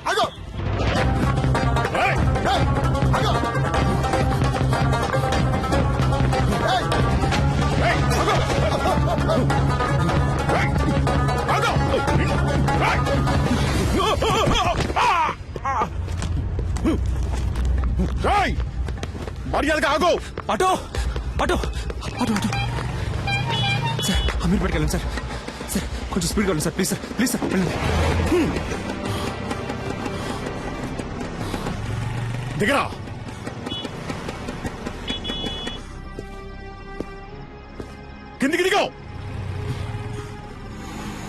ఆగో ఏయ్, ఆగో మర్యాదగా ఆగో auto auto auto auto sir Ameer పట్టుకెళ్ళండి సార్ సార్ కొంచెం స్పీడ్గా వెళ్ళండి సార్ ప్లీజ్ సార్ వెళ్ళండి దిగరా కిందికి దిగో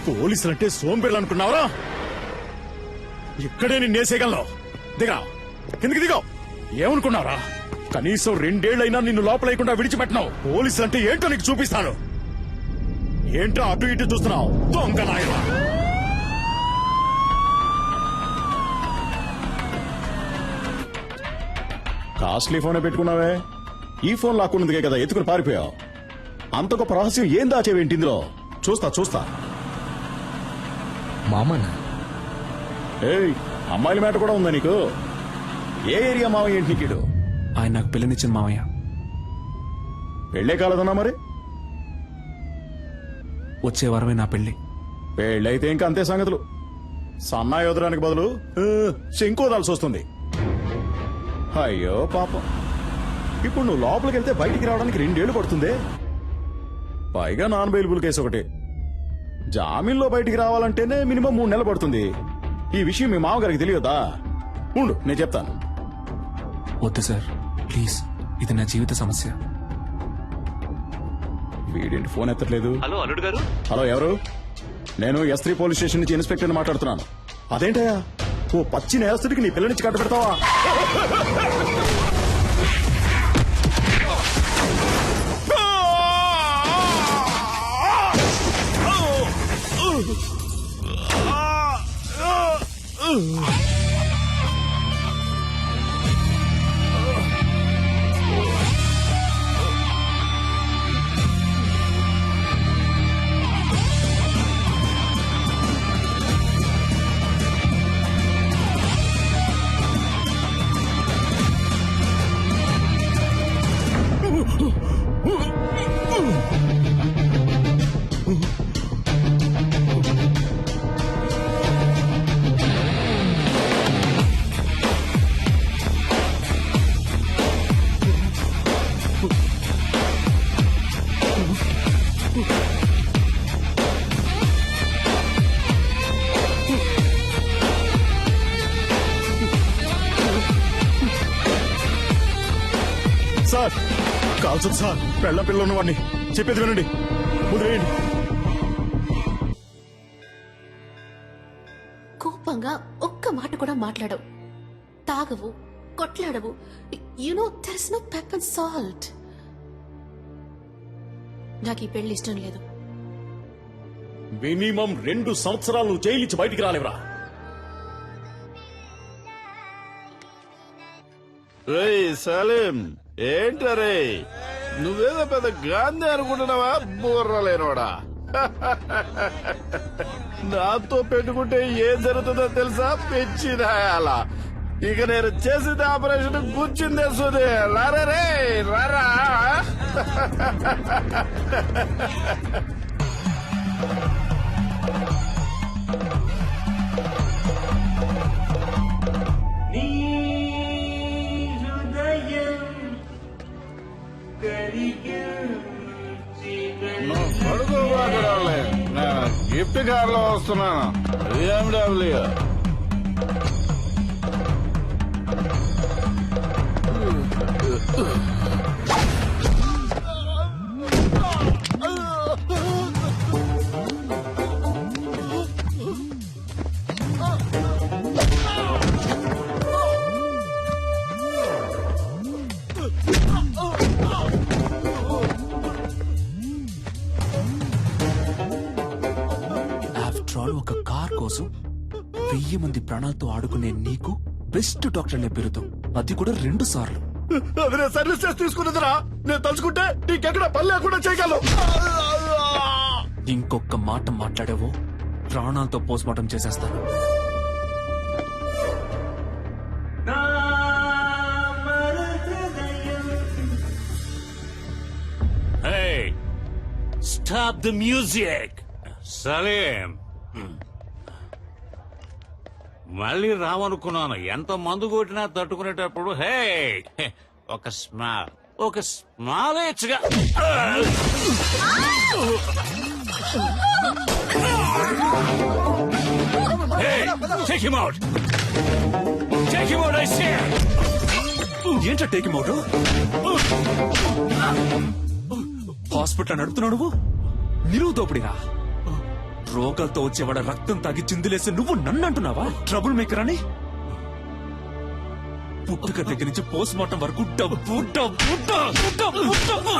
పోలీసులంటే సోంబేర్లు అనుకున్నావరా ఇక్కడే నేను నేసేయగలను దిగరా కిందికి దిగో ఏమనుకున్నావరా కనీసం 2 ఏళ్లైనా నిన్ను లోపలేయకుండా విడిచిపెట్టినావు పోలీసులంటే ఏంటో నీకు చూపిస్తాను ఏంటో అటు ఇటు చూస్తున్నావు దొంగ నాయనా కాస్ట్లీ ఫోనే పెట్టుకున్నావే ఈ ఫోన్ లాక్కున్నదిగే కదా ఎత్తుకుని పారిపోయావు. అంత గొప్ప రహస్యం ఏం దాచేవేంటి ఇందులో? చూస్తా. మామనా? ఏయ్, అమ్మాయిల మాట కూడా ఉందా నీకు? ఏ ఏరియా మావయ్య ఏంటి నీకిడు? ఆయన నాకు పిల్లనిచ్చిన మావయ్య. పెళ్ళే కాలదన్నా మరి? వచ్చే వారమే నా పెళ్లి. పెళ్ళైతే ఇంకా అంతే సంగతులు. సన్నాయి వదడానికి బదులు శంకోదాల్సి వస్తుంది. అయ్యో పాపం. ఇప్పుడు నువ్వు లోపలికి వెళ్తే బయటికి రావడానికి 2 ఏళ్లు పడుతుంది. పైగా నాన్ బెయిలబుల్ కేసు ఒకటి. జామీన్లో బయటికి రావాలంటేనే మినిమం 3 నెలలు పడుతుంది. ఈ విషయం మీ మామగారికి తెలియదా? ఉండు, నేను చెప్తాను. వద్దు సార్, ప్లీజ్. ఇది నా జీవిత సమస్య. వీడేంటి ఫోన్ ఎత్తట్లేదు? హలో అల్లుడు గారు. హలో, ఎవరు? నేను S3 పోలీస్ స్టేషన్ నుంచి ఇన్స్పెక్టర్ మాట్లాడుతున్నాను. అదేంటయ్యా, ఓ పచ్చి నేరస్తుడికి నీ పిల్లనిచ్చి కట్ట పెడతావా? సార్, కాల్చదు సార్. పిల్ల ఉన్నవాడిని. చెప్పేది వినండి, వదిలేయండి. కోపంగా ఒక్క మాట కూడా మాట్లాడవు, తాగవు, కొట్లాడవు. You know there is no pepper salt. నాకు ఈ పెళ్లి ఇష్టం లేదు. మినిమం 2 సంవత్సరాలు జైలు నుంచి బయటికి రాలేవరా? సలీం, ఏంటరే నువ్వేదో పెద్ద గాంధీ అనుకుంటున్నావా? బుర్రలేనోడా. నాతో పెట్టుకుంటే ఏం జరుగుతుందో తెలుసా? పెంచిదాయాల. ఇక నేను చేసిన ఆపరేషన్ కూర్చుందే సుదే. లారే రారా. నేను గిఫ్ట్ కార్ లో వస్తున్నాను. BMW. ఒక కార్ కోసం 1000 మంది ప్రాణాలతో ఆడుకునే నీకు బెస్ట్ డాక్టర్ బిరుదు, అది కూడా 2 సార్లు. అది నేను సర్వీస్ చేసి తీసుకున్నదిరా. నేను తలుచుకుంటే నీకెక్కడ పని లేకుండా చేయగలను. ఇంకొక మాట మాట్లాడావో ప్రాణాలతో పోస్ట్మార్టం చేసేస్తాను. Stop the music. సలీం, మళ్ళీ రావనుకున్నాను. ఎంత మందు కొట్టినా తట్టుకునేటప్పుడు హే ఒక స్మాల్ ఇచ్చగా. ఏంటో టేక్ అవుట్? హాస్పిటల్ నడుపుతున్నావు నువ్వు? నిలువు దోపిడిగా రోగాలతో వచ్చేవాడ రక్తం తాగి చిందులేసి నువ్వు నన్ను అంటున్నావా ట్రబుల్ మేకర్ అని? పుట్టుక దగ్గర నుంచి పోస్ట్ మార్టం వరకు డబ్బు డబ్బు డబ్బు డబ్బు డబ్బు.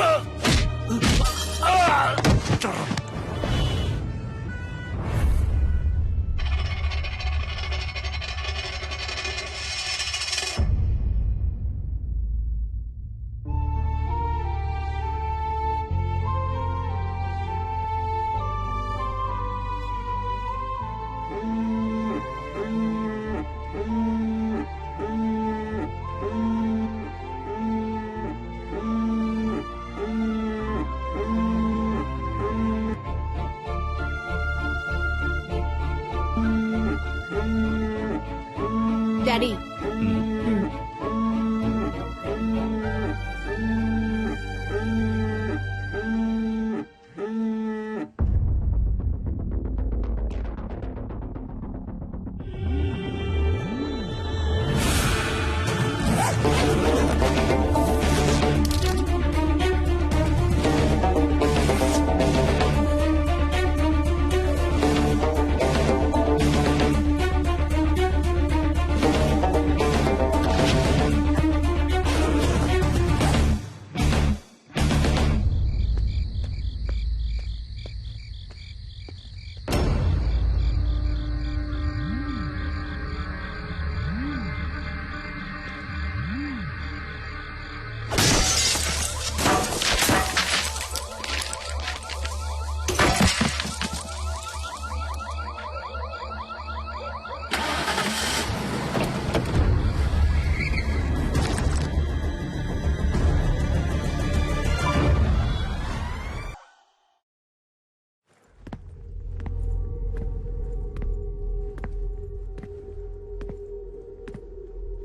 డాడీ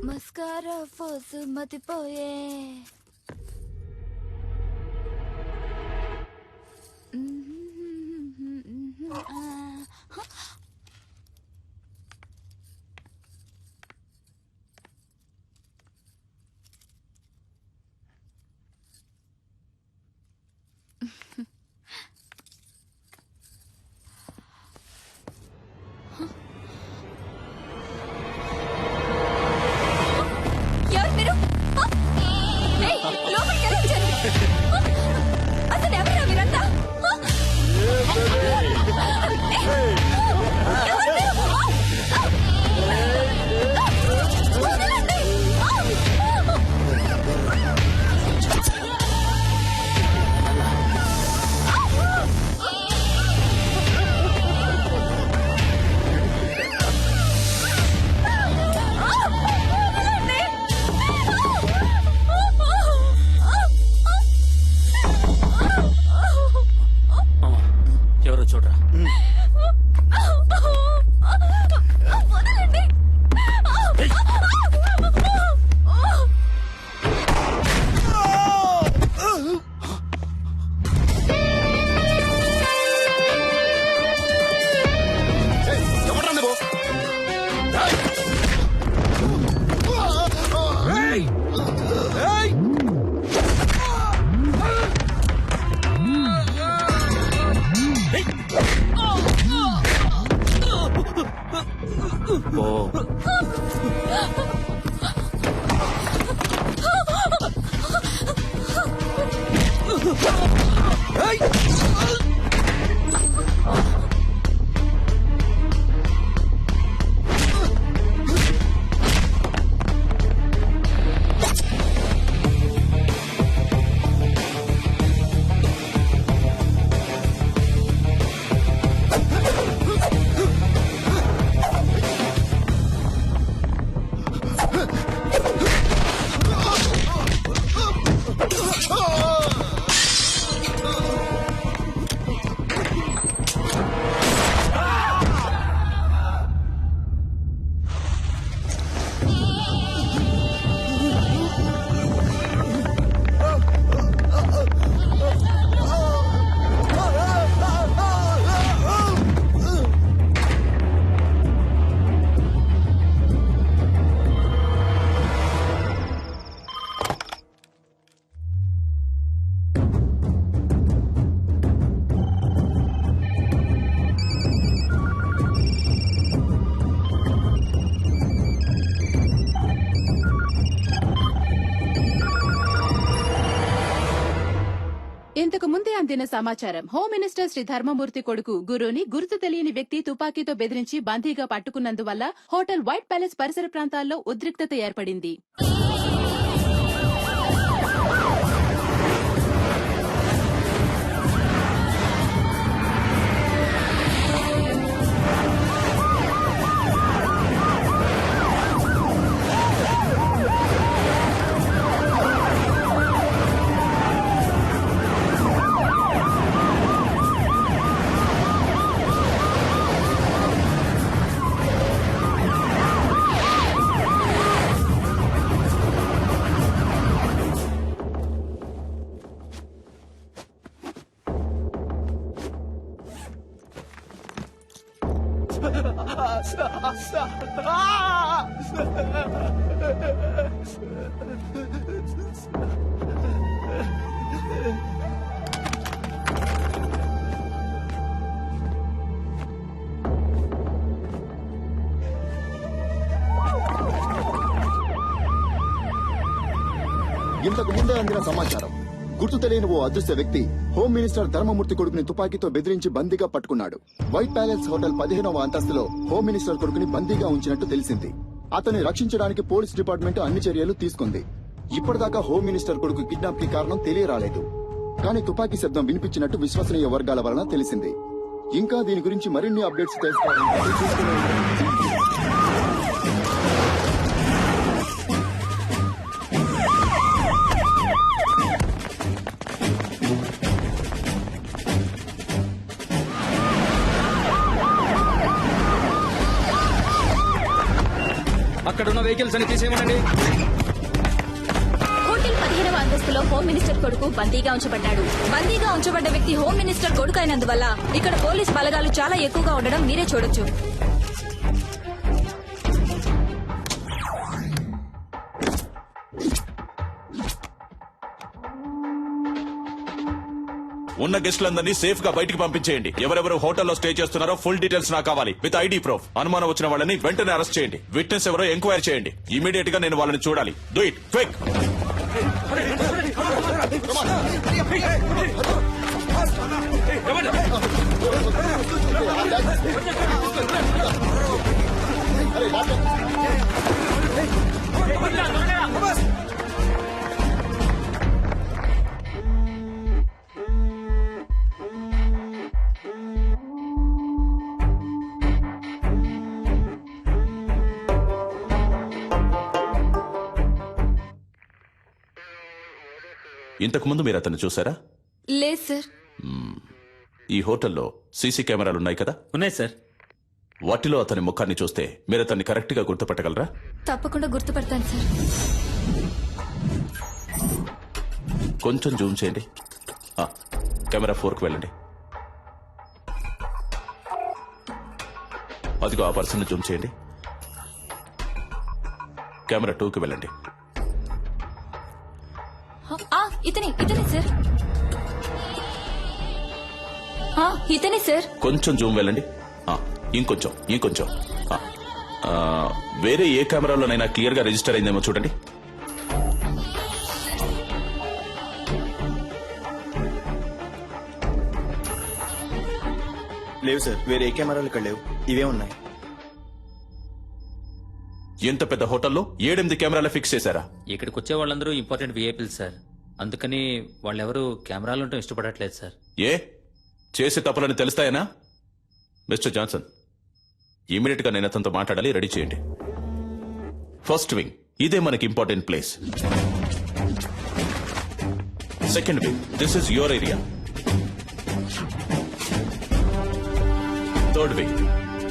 మస్కారా ఫోసు మతిపోయే ఎవరు మీరు ఏయ్, లోపలికి ఎలా వచ్చారు? అసలు ఎవరా మీరంతా? ఎవరు మీరు? వదలండి. ఎవరో చూడరా. వదలండి. ఎవడ్రా నువ్వు? ఓ ఇంతకు ముందే అందిన సమాచారం. హోమ్ మినిస్టర్ శ్రీ ధర్మమూర్తి కొడుకు గురుని గుర్తు తెలియని వ్యక్తి తుపాకీతో బెదిరించి బందీగా పట్టుకున్నందువల్ల హోటల్ వైట్ ప్యాలెస్ పరిసర ప్రాంతాల్లో ఉద్రిక్తత ఏర్పడింది. ఇంతకు ముందే అందిన సమాచారం, గుర్తు తెలియని ఓ అదృశ్య వ్యక్తి హోమ్ మినిస్టర్ ధర్మమూర్తి కొడుకుని తుపాకీతో బెదిరించి బందీగా పట్టుకున్నాడు. వైట్ ప్యాలెస్ హోటల్ 15వ అంతస్తులో హోమ్ మినిస్టర్ కొడుకుని బందీగా ఉంచినట్టు తెలిసింది. అతన్ని రక్షించడానికి పోలీస్ డిపార్ట్మెంట్ అన్ని చర్యలు తీసుకుంది. ఇప్పటిదాకా హోమ్ మినిస్టర్ కొడుకు కిడ్నాప్ కి కారణం తెలియరాలేదు. కానీ తుపాకీ శబ్దం వినిపించినట్టు విశ్వసనీయ వర్గాల వలన తెలిసింది. ఇంకా దీని గురించి మరిన్ని అప్డేట్స్ తెలుసుకోవాలంటే చూస్తూనే ఉండండి. అక్కడున్న వెహికల్స్ అని తీసేయమనండి. హోటల్ 15వ అంతస్తులో హోమ్ మినిస్టర్ కొడుకు బందీగా ఉంచబడ్డాడు. బందీగా ఉంచబడ్డ వ్యక్తి హోమ్ మినిస్టర్ కొడుకు అయినందువల్ల ఇక్కడ పోలీస్ బలగాలు చాలా ఎక్కువగా ఉండడం మీరే చూడొచ్చు. ఉన్న గెస్టులందరినీ సేఫ్ గా బయటికి పంపించేయండి. ఎవరెవరు హోటల్లో స్టే చేస్తున్నారో ఫుల్ డీటెయిల్స్ నాకు కావాలి, విత్ ఐడి ప్రూఫ్. అనుమానం వచ్చిన వాళ్ళని వెంటనే అరెస్ట్ చేయండి. విట్నెస్ ఎవరో ఎంక్వైరీ చేయండి. ఇమీడియట్ గా నేను వాళ్ళని చూడాలి. Do it quick. ఇంతకు ముందు మీరు అతన్ని చూసారా? లేదు సార్. ఈ హోటల్లో సీసీ కెమెరాలు ఉన్నాయి కదా? ఉన్నాయి సార్. వాటిలో అతని ముఖాన్ని చూస్తే మీరు అతన్ని కరెక్ట్ గా గుర్తుపట్టగలరా? తప్పకుండా గుర్తుపడతాను సార్. కొంచెం జూమ్ చేయండి. కెమెరా 4కి వెళ్ళండి. అదిగో ఆ పర్సన్ జూమ్ చేయండి. కెమెరా 2కి వెళ్ళండి. ఇతనే సార్. ఇతనే సార్. కొంచెం జూమ్ వెళ్ళండి. ఇంకొంచెం. వేరే ఏ కెమెరాలోనైనా క్లియర్ గా రిజిస్టర్ అయిందేమో చూడండి. లేవు సార్, వేరే ఏ కెమెరాలు ఇక్కడ లేవు. ఇవే ఉన్నాయి. ఎంత పెద్ద హోటల్లో 7-8 కెమెరాలు ఫిక్స్ చేశారా? ఇక్కడికి వచ్చే వాళ్ళందరూ ఇంపార్టెంట్ విఐపీలు సార్. అందుకని వాళ్ళెవరూ కెమెరాలు ఉండటం ఇష్టపడట్లేదు సార్. ఏ చేసే తప్పులని తెలుస్తాయనా? మిస్టర్ జాన్సన్, ఇమీడియట్ గా నేను అతనితో మాట్లాడాలి. రెడీ చేయండి. ఫస్ట్ వింగ్, ఇదే మనకి important place. Second wing, this is your area. Third wing,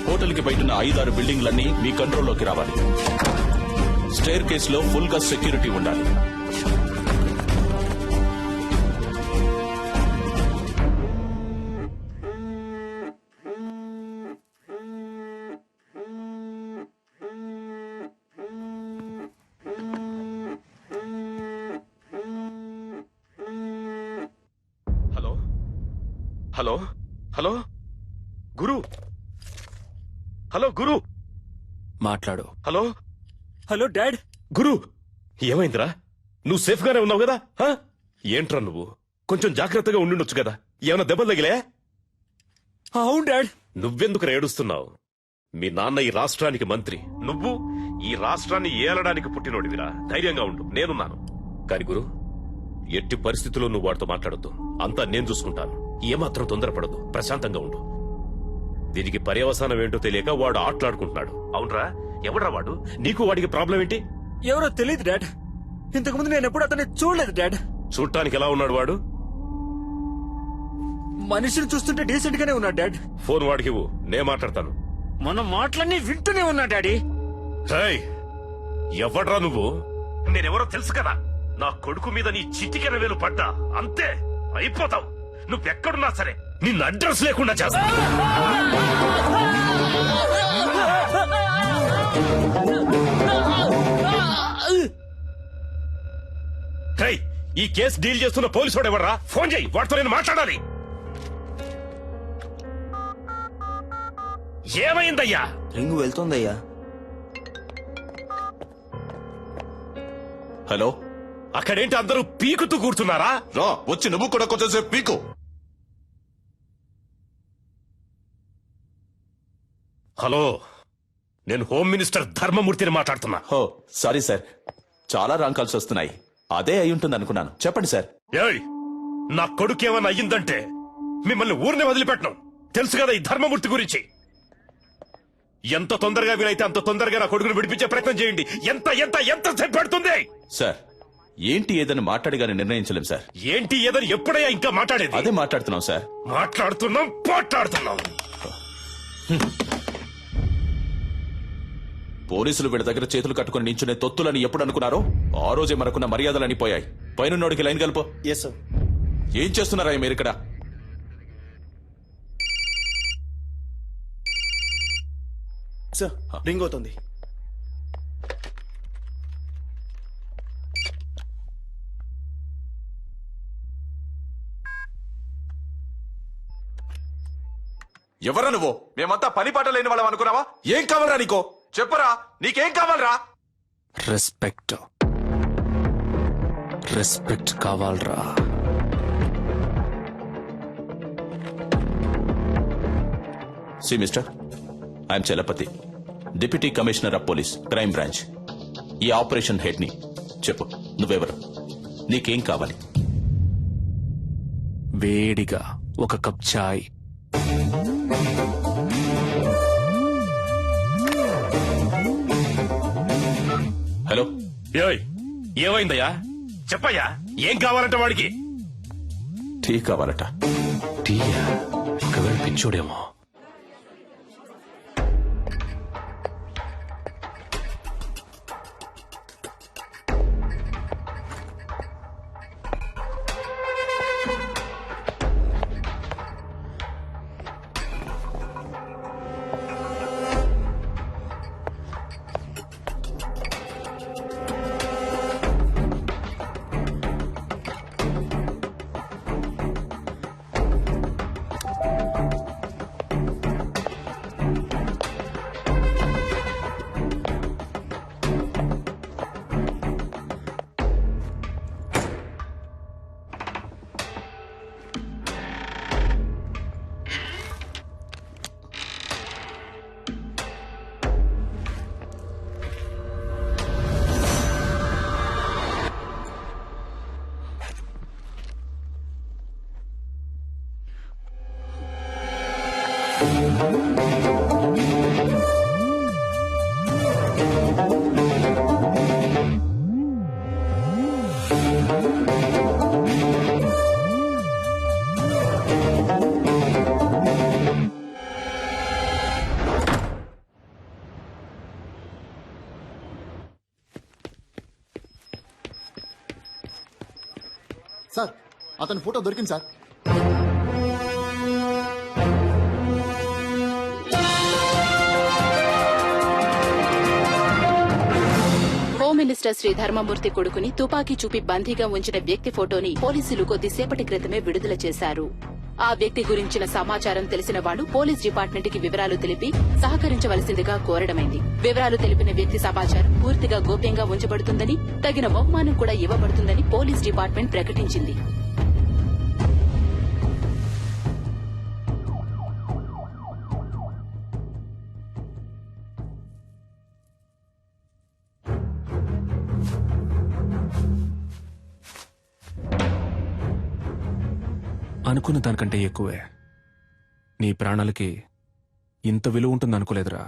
hotel కి బయట 5-6 బిల్డింగ్లన్నీ మీ కంట్రోల్లోకి రావాలి. స్టేర్ కేస్ లో ఫుల్ గా సెక్యూరిటీ ఉండాలి. హలో హలో గురు. హలో గురు, మాట్లాడు. Hello dad. గురు, ఏమైందిరా? నువ్వు సేఫ్ గానే ఉన్నావు కదా? ఏంట్రా నువ్వు? కొంచెం జాగ్రత్తగా ఉండుండొచ్చు కదా. ఏమైనా దెబ్బలు తగిలే? అవును డాడ్. నువ్వెందుకు ఏడుస్తున్నావు? మీ నాన్న ఈ రాష్ట్రానికి మంత్రి, నువ్వు ఈ రాష్ట్రాన్ని ఏలడానికి పుట్టినోడివిరా. ధైర్యంగా ఉండు, నేనున్నాను. కాని గురు, ఎట్టి పరిస్థితుల్లో నువ్వు వాడితో మాట్లాడొద్దు. అంతా నేను చూసుకుంటాను. ఏమాత్రం తొందరపడదు, ప్రశాంతంగా ఉండు. దీనికి పర్యవసానం ఏంటో తెలియక వాడు ఆటలాడుకుంటున్నాడు. అవునరా? ఎవడ్రా వాడు? నీకు వాడికి ప్రాబ్లం ఏంటి? ఎవరో తెలియదు డాడ్. ఇంతకుముందు నేను ఎప్పుడు అతన్ని చూడలేదు డాడ్. చూడటానికి ఎలా ఉన్నాడు వాడు? మనిషిని చూస్తుంటే డీసెంట్ గానే ఉన్నాడు డాడ్. ఫోన్ వాడికి ఇవ్వు, నే మాట్లాడతాను. మన మాటలన్నీ వింటూనే ఉన్నా డాడీ. ఎవడ్రా నువ్వు? నేనెవరో తెలుసు కదా. నా కొడుకు మీద నీ చిటికెన వేలు పడ్డా అంతే, అయిపోతావు. నువ్వెక్కడున్నా సరే నిన్ను అడ్రస్ లేకుండా చేస్తా. ఈ కేసు డీల్ చేస్తున్న పోలీసు వాడు ఎవర్రా? ఫోన్ చేయి, వాడితో నేను మాట్లాడాలి. ఏమైందయ్యా? రింగు వెళ్తుందయ్యా. హలో, అక్కడేంటి అందరూ పీకుతూ కూర్చున్నారా? రా వచ్చి నువ్వు కూడా కొంచెం సేపు పీకు. హలో, నేను హోమ్ మినిస్టర్ ధర్మమూర్తిని మాట్లాడుతున్నా. హో సారీ సార్, చాలా రాంగ్ కాల్స్ వస్తున్నాయి. అదే అయి ఉంటుంది అనుకున్నాను. చెప్పండి సార్. ఏయ్, నా కొడుకు ఏమన్నా అయ్యిందంటే మిమ్మల్ని ఊరినే వదిలిపెట్టను. తెలుసు కదా ఈ ధర్మమూర్తి గురించి. ఎంత తొందరగా వీలైతే అంత తొందరగా నా కొడుకును విడిపించే ప్రయత్నం చేయండి. ఎంత ఎంత ఎంత సేపు పడుతుంది? సార్ ఏంటి ఏదని మాట్లాడిగానే నిర్ణయించలేం సార్. ఏంటి ఏదని ఎప్పుడయ్యా ఇంకా మాట్లాడేది? అదే మాట్లాడుతున్నాం సార్. మాట్లాడుతున్నాం. పోలీసులు వీళ్ళ దగ్గర చేతులు కట్టుకుని నించునే తొత్తులని ఎప్పుడు అనుకున్నారో ఆ రోజే మనకున్న మర్యాదలని పోయాయి. పైనున్నోడికి లైన్ కలుపు. Yes sir. ఏం చేస్తున్నారా మీరు ఇక్కడ? సార్ రింగ్ అవుతుంది. ఎవరా నువ్వు? మేమంతా పని పాట లేని వాళ్ళం అనుకున్నావా? ఏం కావాలరా నీకో? చెప్పరా, నీకేం కావాలరా? రెస్పెక్ట్ కావాలరా. See mister, I'm Chalapathi, deputy commissioner of police, crime branch. ఈ ఆపరేషన్ హెడ్ ని. చెప్పు, నువ్వెవరు? నీకేం కావాలి? వేడిగా ఒక కప్ చాయ్. హలో, ఏయ్, ఏమైందయ్యా? చెప్పయ్యా, ఏం కావాలంటే వాడికి? టీ కావాలట. టీయా? ఒకవేళ పిచ్చోడేమో. సార్ అతని ఫోటో దొరికింది సార్. హోమ్ మినిస్టర్ శ్రీ ధర్మమూర్తి కొడుకుని తుపాకీ చూపి బందీగా ఉంచిన వ్యక్తి ఫోటోని పోలీసులు కొద్దిసేపటి క్రితమే విడుదల చేశారు. ఆ వ్యక్తి గురించిన సమాచారం తెలిసిన వాళ్లు పోలీస్ డిపార్ట్మెంట్ కి వివరాలు తెలిపి సహకరించవలసిందిగా కోరడమైంది. వివరాలు తెలిపిన వ్యక్తి సమాచారం పూర్తిగా గోప్యంగా ఉంచబడుతుందని, తగిన బహుమానం కూడా ఇవ్వబడుతుందని పోలీస్ డిపార్ట్మెంట్ ప్రకటించింది. అనుకున్న దానికంటే ఎక్కువే. నీ ప్రాణాలకి ఇంత విలువ ఉంటుందనుకోలేదురా.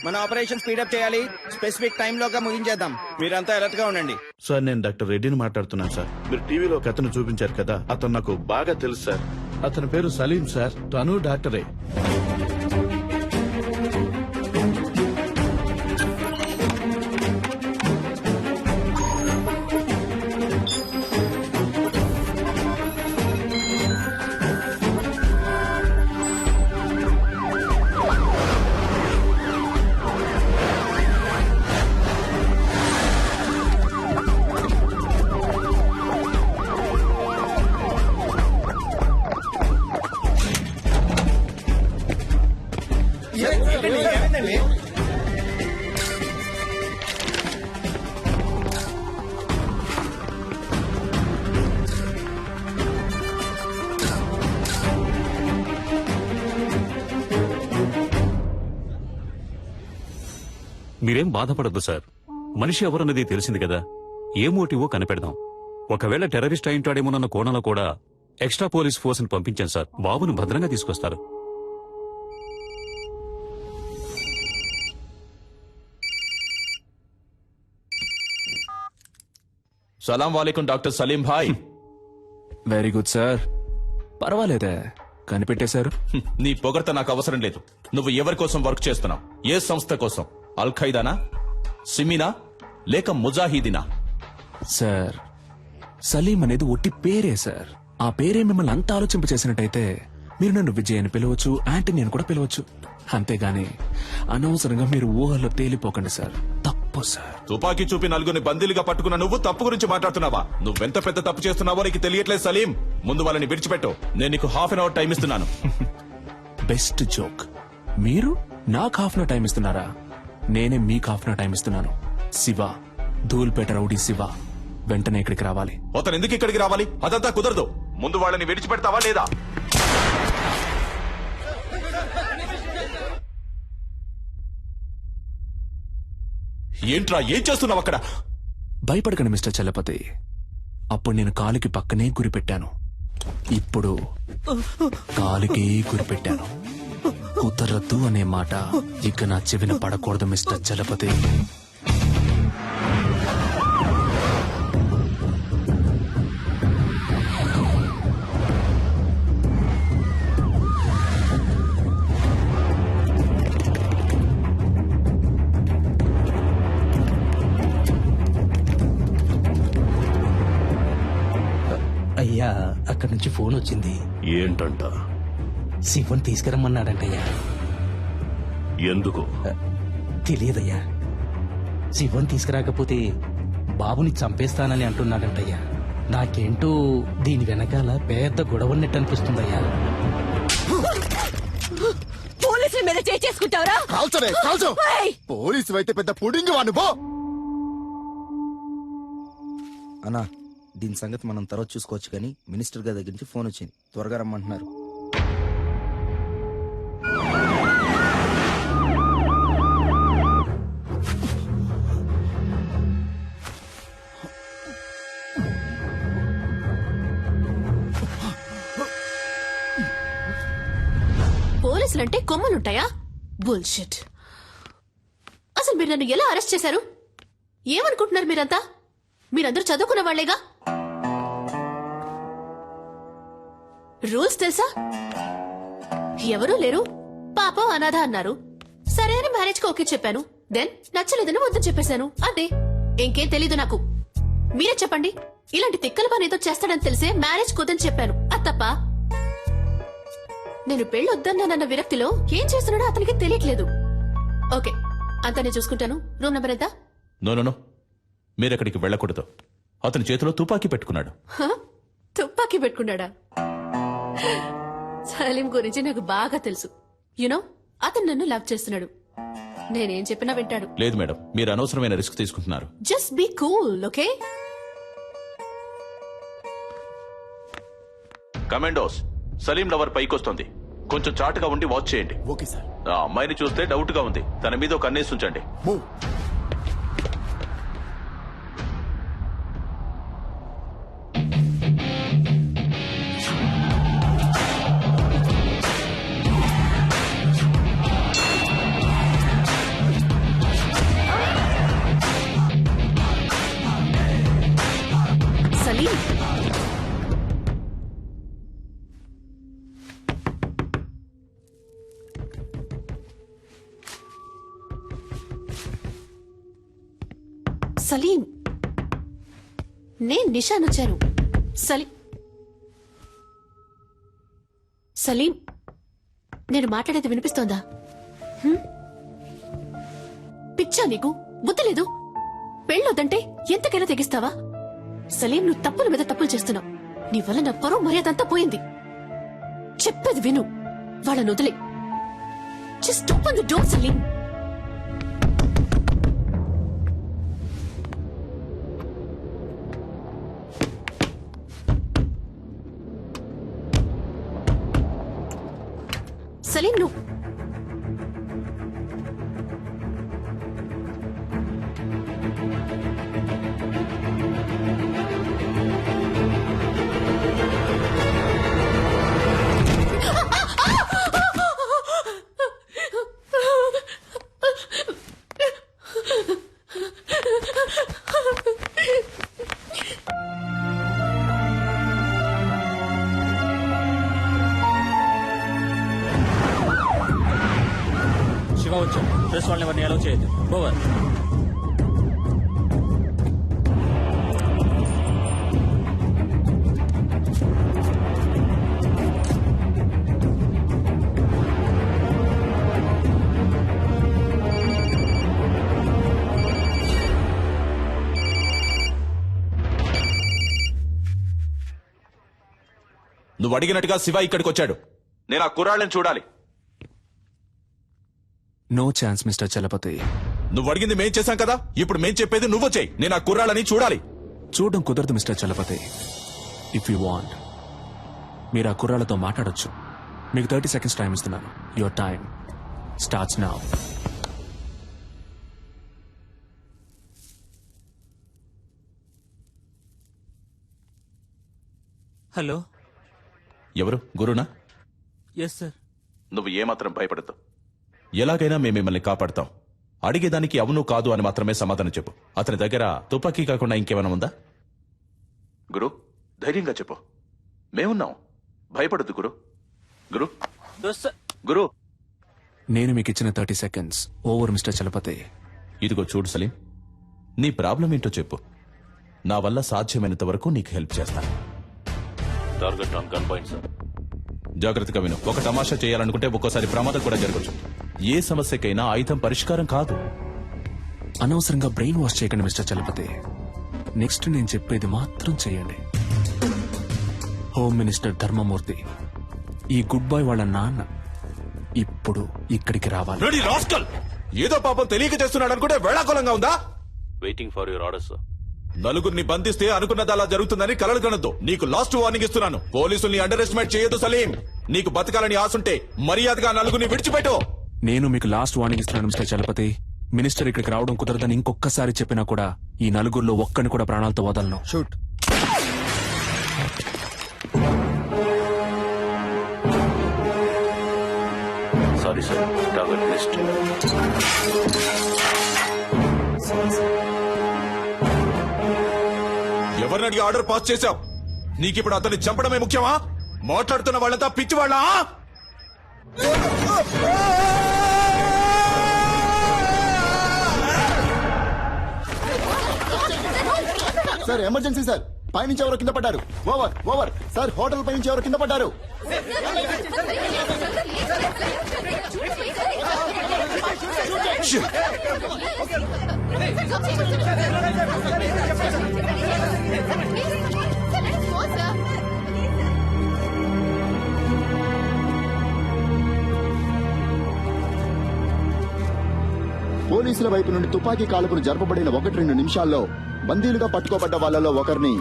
మన ఆపరేషన్ స్పీడప్ చేయాలి. స్పెసిఫిక్ టైం లోగా ముగించేద్దాం. మీరంతా అలర్ట్ గా ఉండండి. సార్ నేను డాక్టర్ రెడ్డిని మాట్లాడుతున్నాను సార్. మీరు టీవీలో ఒక అతను చూపించారు కదా, అతను నాకు బాగా తెలుసు సార్. అతని పేరు సలీం సార్. తను డాక్టరే. మీరేం బాధపడద్దు సార్. మనిషి ఎవరన్నది తెలిసింది కదా. ఏ మోటివో కనిపెడదాం. ఒకవేళ టెర్రరిస్ట్ అయింటాడేమోనన్న కోణంలో కూడా ఎక్స్ట్రా పోలీస్ ఫోర్స్ ని పంపించాను సార్. బాబును భద్రంగా తీసుకొస్తారు. సలాం వాలేకుం డాక్టర్ సలీం భాయ్. Very good sir. పర్వాలేదే, కనిపెట్టేశారు. నీ పొగడ్త నాకు అవసరం లేదు. నువ్వు ఎవరి కోసం వర్క్ చేస్తున్నావు? ఏ సంస్థ కోసం? అల్ ఖైదానా, సిమినా, లేక ముజాహిదీనా? సార్, సలీం అనేది ఒట్టి పేరే సార్. ఆ పేరే మిమ్మల్ని అంత ఆలోచింపచేసినట్టయితే మీరు నన్ను విజయ్ అని పిలవచ్చు, యాంటనీ అని కూడా పిలవచ్చు. అంతేగాని అనవసరంగా మీరు ఊహల్లో తేలిపోకండి సార్. తప్పు సార్. తుపాకీ చూపి నలుగురిని బందీలుగా పట్టుకున్న నువ్వు తప్పు గురించి మాట్లాడుతున్నావా? నువ్వెంత పెద్ద తప్పు చేస్తున్నావో నీకు తెలియట్లేదు సలీం. ముందు వాళ్ళని విడిచిపెట్టు. నేను నీకు హాఫ్ అన్ అవర్ టైం ఇస్తున్నాను. Best joke. మీరు నాకు హాఫ్ అన్ అవర్ టైం ఇస్తున్నారా? నేనే మీకు హాఫ్ అన్ అవర్ టైం ఇస్తున్నాను. శివ, ధూల్పేట రౌడీ శివ వెంటనే ఇక్కడికి రావాలి. అతను ఎందుకు ఇక్కడికి రావాలి? అదంతా కుదరదు. ముందు వాళ్ళని విడిచిపెడతావా లేదా? ఏంట్రా, ఏం చేస్తున్నావు అక్కడ? భయపడకండి మిస్టర్ చలపతి. అప్పుడు నేను కాలికి పక్కనే గురిపెట్టాను. ఇప్పుడు కాలికి గురిపెట్టాను. కుదరద్దు అనే మాట ఇక నా చెవిన పడకూడదు మిస్టర్ చలపతి. అయ్యా, అక్కడి నుంచి ఫోన్ వచ్చింది. ఏంటంట? శివన్ తీసుకురమ్మన్నాడంటయ్యా. ఎందుకు? తెలియదయ్యా. శివన్ తీసుకురాకపోతే బాబుని చంపేస్తానని అంటున్నాడంటయ్యా. నాకేంటో దీని వెనకాల పెద్ద గొడవ ఉన్నట్టు అనిపిస్తుందయ్యా. పోలీసుల మీద చేసుకుంటావరా? కాల్చరే, కాల్చు. పోలీసు అయితే పెద్ద పుడింగి వాడు పో. అన్నా, దీని సంగతి మనం తర్వాత చూసుకోవచ్చు కానీ మినిస్టర్ గారి దగ్గర నుంచి ఫోన్ వచ్చింది. త్వరగా రమ్మంటున్నారు. పోలీసులంటే కొమ్మలుంటాయా? బుల్షిట్. అసలు మీరు నన్ను ఎలా అరెస్ట్ చేశారు? ఏమనుకుంటున్నారు మీరంతా? మీరందరూ చదువుకున్న వాళ్లేగా. రూల్స్ తెలుసా? ఎవరూ లేరు, పాపం అనాథ అన్నారు. సరే అని మ్యారేజ్ కి ఓకే చెప్పాను. దెన్ నచ్చలేదని వద్దని చెప్పేశాను. అంతే, ఇంకేం తెలీదు నాకు. మీరే చెప్పండి. ఇలాంటి తిక్కల పని ఏదో చేస్తాడని తెలిసే మ్యారేజ్ కుదని చెప్పాను. అది తప్ప? నేను పెళ్లి వద్దన్నానన్న విరక్తిలో ఏం చేస్తున్నాడో అతనికి తెలియట్లేదు. ఓకే, అంతా నేను చూసుకుంటాను. రూమ్ నెంబర్ ఎంత? నో, మీరెక్కడికి వెళ్ళకూడదు. అతని చేతిలో తుపాకీ పెట్టుకున్నాడు. తుపాకీ పెట్టుకున్నాడా? సలీం గురించి నాకు బాగా తెలుసు. యునో, అతను నన్ను లవ్ చేస్తున్నాడు. నేనేం చెప్పినా వింటాడు. లేదు మేడం, మీరు అనవసరమైన రిస్క్ తీసుకుంటున్నారు. Just be cool, okay? Commandos, Salim lover పైకొస్తుంది. కొంచెం చాటుగా ఉండి వాచ్ చేయండి. Okay sir. ఆ అమ్మాయిని చూస్తే డౌట్ గా ఉంది. తన మీద ఒక కన్నేసి ఉంచండి. మూవ్. సలీం, నేను నిషాన్ వచ్చాను. సలీం, నేను మాట్లాడేది వినిపిస్తోందా? పిచ్చా నీకు? బుద్ధి లేదు? పెళ్ళొద్దంటే ఎంతకైనా తెగిస్తావా? సలీం, నువ్వు తప్పుల మీద తప్పులు చేస్తున్నావు. నీ వల్ల నా పరువు మర్యాద అంతా పోయింది. చెప్పేది విను, వాళ్ళని వదిలే. Just open the door Salim. Salim, నువ్వు శివ వచ్చాం. ప్రెస్ వాళ్ళని ఎవరిని అలౌ చేయొద్దు. ఓవర్. నువ్వు అడిగినట్టుగా శివ ఇక్కడికి వచ్చాడు. నేను ఆ కుర్రాళ్ళని చూడాలి. No chance mister Chalapathi. నువ్వు అడిగింది మేం చేశాం కదా, ఇప్పుడు మేం చెప్పేది నువ్వు చేయి. నేను ఆ కుర్రాళ్ళని చూడాలి. చూడడం కుదరదు mister Chalapathi. If you want, మీరు ఆ కుర్రాళ్ళతో మాట్లాడొచ్చు. మీకు 30 seconds టైం ఇస్తున్నాను. Your time starts now. Hello. ఎవరు? గురునా? Yes sir. నువ్వు ఏమాత్రం భయపడద్దు. ఎలాగైనా మేము మిమ్మల్ని కాపాడతాం. అడిగేదానికి అవును కాదు అని మాత్రమే సమాధానం చెప్పు. అతని దగ్గర తుపాకీ కాకుండా ఇంకేమైనా ఉందా? గురు, ధైర్యంగా చెప్పు. మేమున్నాం. భయపడద్దు గురు. గురు గురు నేను మీకు ఇచ్చిన 30 seconds ఓవర్ మిస్టర్ చలపతి. ఇదిగో చూడు సలీం, నీ ప్రాబ్లం ఏంటో చెప్పు. నా వల్ల సాధ్యమైనంత వరకు నీకు హెల్ప్ చేస్తాను. Target on gun point sir. జాగ్రత్తగా విను. ఒక తమాషా చేయాలనుకుంటే ఒక్కోసారి ప్రమాదం కూడా జరగచ్చు. ఏ సమస్యకైనా ఆయుధం పరిష్కారం కాదు. అనవసరంగా బ్రెయిన్ వాష్ చేయకండి మిస్టర్ చలపతి. నెక్స్ట్ నేను చెప్పేది మాత్రం చేయండి. హోమ్ మినిస్టర్ ధర్మమూర్తి, ఈ గుడ్ బాయ్ వాళ్ళ నాన్న ఇప్పుడు ఇక్కడికి రావాలి. Ready rascal! ఏదో పాపం తెలియక చేస్తున్నాడు అనుకుంటే వేళాకులంగా ఉందా? Waiting for your order sir. నలుగురిని బంధిస్తే అనుకున్నది అలా జరుగుతుందని కలలు కనొద్దు. నీకు లాస్ట్ వార్నింగ్ ఇస్తున్నాను. పోలీసుల్ని అండర్ ఎస్టిమేట్ చేయొద్దు సలీం. నీకు బతకాలని ఆశుంటే మర్యాదగా నలుగురిని విడిచిపెట్టు. నేను మీకు లాస్ట్ వార్నింగ్ ఇస్తున్నాను మిస్టర్ చలపతి. మినిస్టర్ ఇక్కడికి రావడం కుదరదని ఇంకొకసారి చెప్పినా కూడా ఈ నలుగురిలో ఒక్కని కూడా ప్రాణాలతో వదలను. Shoot. Sorry sir, target list. ఎవరిని అడిగి ఆర్డర్ పాస్ చేశావు? నీకిప్పుడు అతన్ని చంపడమే ముఖ్యమా? మాట్లాడుతున్న వాళ్ళంతా పిచ్చివాళ్ళా? Sir emergency sir. పైనుంచి ఎవరో కింద పడ్డారు. Over over sir. హోటల్ పైనుంచి ఎవరో కింద పడ్డారు. పోలీసుల వైపు నుండి తుపాకీ కాల్పులు జరపబడిన 1-2 నిమిషాల్లో బందీలుగా పట్టుకోబడ్డ వాళ్లలో ఒకరిని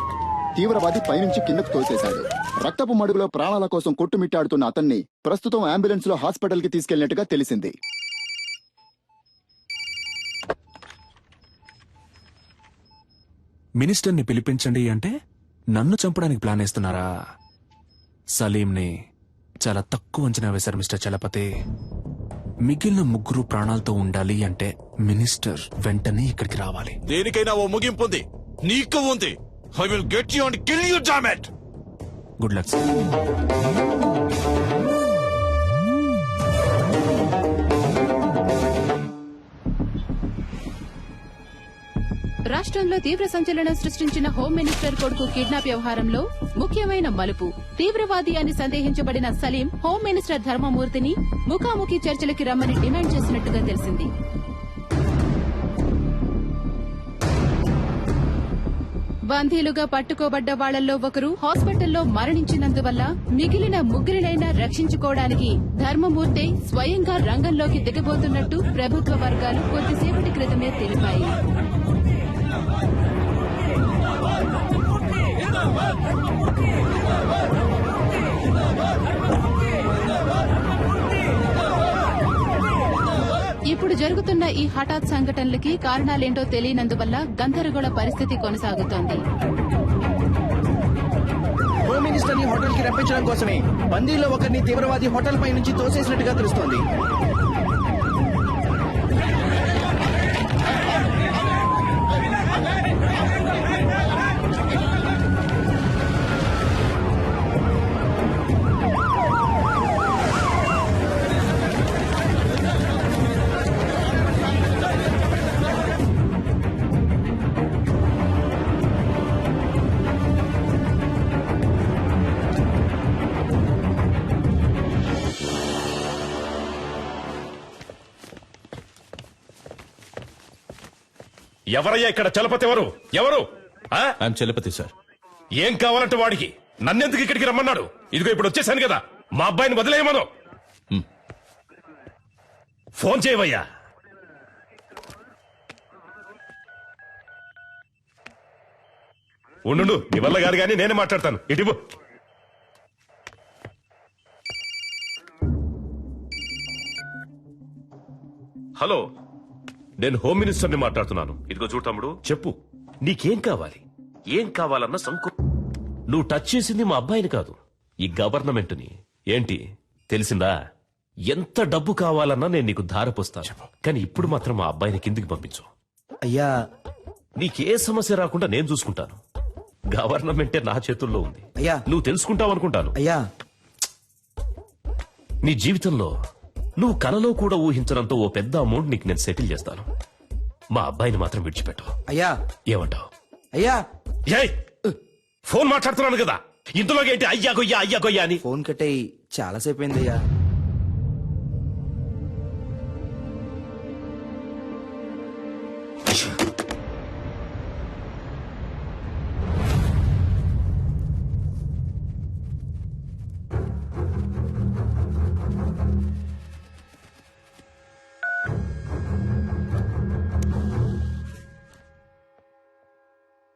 తీవ్రవాది పైనుంచి కిందకు తోసేశాడు. రక్తపు మడుగులో ప్రాణాల కోసం కొట్టుమిట్టాడుతున్న అతన్ని ప్రస్తుతం అంబులెన్స్ లో హాస్పిటల్ కి తీసుకెళ్లినట్టుగా తెలిసింది. మినిస్టర్ని పిలిపించండి అంటే నన్ను చంపడానికి ప్లాన్ వేస్తున్నారా? సలీంని చాలా తక్కువ అంచనా వేశారు మిస్టర్ చలపతి. మిగిలిన ముగ్గురు ప్రాణాలతో ఉండాలి అంటే మినిస్టర్ వెంటనే ఇక్కడికి రావాలి. దేనికైనా ఓ ముగింపు ఉంది. నీకు ఉంది. I will get you and kill you, damn it. Good luck sir. రాష్ట్ర రాష్ట్రంలో తీవ్ర సంచలనం సృష్టించిన హోం మినిస్టర్ కొడుకు కిడ్నాప్ వ్యవహారంలో ముఖ్యమైన మలుపు. తీవ్రవాది అని సందేహించబడిన సలీం హోం మినిస్టర్ ధర్మమూర్తిని ముఖాముఖి చర్చలకి రమ్మని డిమాండ్ చేసినట్టుగా తెలిసింది. బందీలుగా పట్టుకోబడ్డ వాళ్లలో ఒకరు హాస్పిటల్లో మరణించినందువల్ల మిగిలిన ముగ్గురినైనా రక్షించుకోవడానికి ధర్మమూర్తి స్వయంగా రంగంలోకి దిగబోతున్నట్టు ప్రభుత్వ వర్గాలు కొద్దిసేపటి క్రితమే తెలిపాయి. ఇప్పుడు జరుగుతున్న ఈ హఠాత్ సంఘటనలకి కారణాలేంటో తెలియనందువల్ల గందరగోళ పరిస్థితి కొనసాగుతోంది. హోమ్ మినిస్టర్ ని హోటల్ కి రప్పించడం కోసమే బందీలో ఒకరిని తీవ్రవాది హోటల్ పై నుంచి తోసేసినట్టుగా తెలుస్తోంది. ఎవరయ్యా ఇక్కడ చలపతి? ఎవరు ఎవరు? ఆ? I'm Chalapathi sir. ఏం కావాలంటే వాడికి? నన్నెందుకు ఇక్కడికి రమ్మన్నాడు? ఇదిగో ఇప్పుడు వచ్చేసాను కదా, మా అబ్బాయిని వదిలేయమను. ఫోన్ చేయవయ్యా. ఉండు, నీ వల్ల గారు గాని నేనే మాట్లాడతాను. ఇటు హలో, నేను హోమ్ మినిస్టర్ని మాట్లాడుతున్నాను. ఇదిగో చూడు తమ్ముడు, చెప్పు నీకేం కావాలి? ఏం కావాలన్న సంకు నువ్వు టచ్ చేసింది మా అబ్బాయిని కాదు, ఈ గవర్నమెంట్ని. ఏంటి తెలిసిందా? ఎంత డబ్బు కావాలన్నా నేను నీకు ధారపోస్తాను, కానీ ఇప్పుడు మాత్రం మా అబ్బాయిని కిందికి పంపించు. అయ్యా, నీకే సమస్య రాకుండా నేను చూసుకుంటాను. గవర్నమెంటే నా చేతుల్లో ఉంది. అయ్యా, నువ్వు తెలుసుకుంటావు అనుకుంటాను. అయ్యా, నీ జీవితంలో నువ్వు కలలో కూడా ఊహించడంతో ఓ పెద్ద అమౌంట్ నీకు నేను సెటిల్ చేస్తాను. మా అబ్బాయిని మాత్రం విడిచిపెట్టు. అయ్యా, ఏమంటావు? అయ్యా, ఏయ్, ఫోన్ మాట్లాడుతున్నాను కదా, ఇందులోకి ఏంటి అయ్యా గొయ్యా అయ్యా గొయ్యా అని? ఫోన్ కట్టయి చాలాసేపు అయిందయ్యా.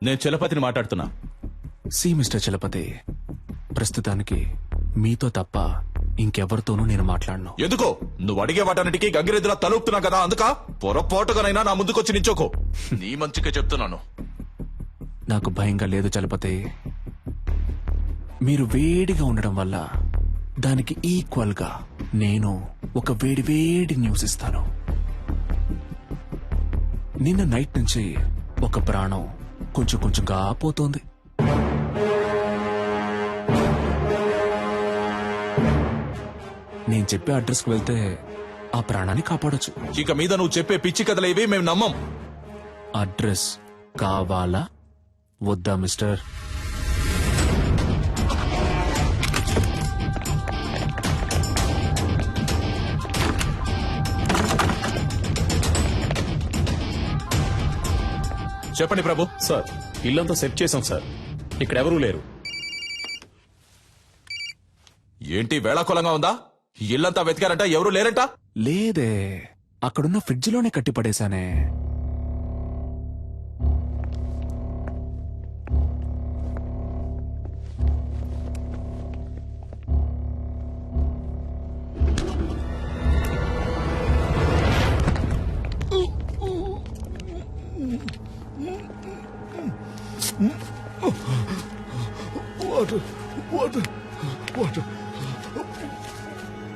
నేను చలపతిని మాట్లాడుతున్నా. సి మిస్టర్ చలపతి, ప్రస్తుతానికి మీతో తప్ప ఇంకెవరితోనూ నేను మాట్లాడను. ఎందుకో? నువ్వు అడిగే వాటన్నిటికీ గంగిరెద్దులా తలుపుతున్నా కదా, అందుక పొరపాటుగానైనా నా ముందుకొచ్చి నించోకో. నీ మంచిగా చెప్తున్నాను. నాకు భయంగా లేదు చలపతి. మీరు వేడిగా ఉండడం వల్ల దానికి ఈక్వల్ గా నేను ఒక వేడి వేడి న్యూస్ ఇస్తాను. నిన్న నైట్ నుంచి ఒక ప్రాణం కొంచెం కొంచెంగా పోతోంది. నేను చెప్పే అడ్రస్కి వెళ్తే ఆ ప్రాణాన్ని కాపాడొచ్చు. ఇక మీద నువ్వు చెప్పే పిచ్చి కథలేవి మేము నమ్మం. అడ్రస్ కావాలా వద్దా మిస్టర్? చెప్పండి ప్రభు. సార్, ఇల్లంతా సెట్ చేశాం సార్. ఇక్కడ ఎవరూ లేరు. ఏంటి వేళాకోళంగా ఉందా? ఇల్లంతా వెతికారంట, ఎవరూ లేరంట? లేదే, అక్కడున్న ఫ్రిడ్జ్ లోనే కట్టి పడేశానే.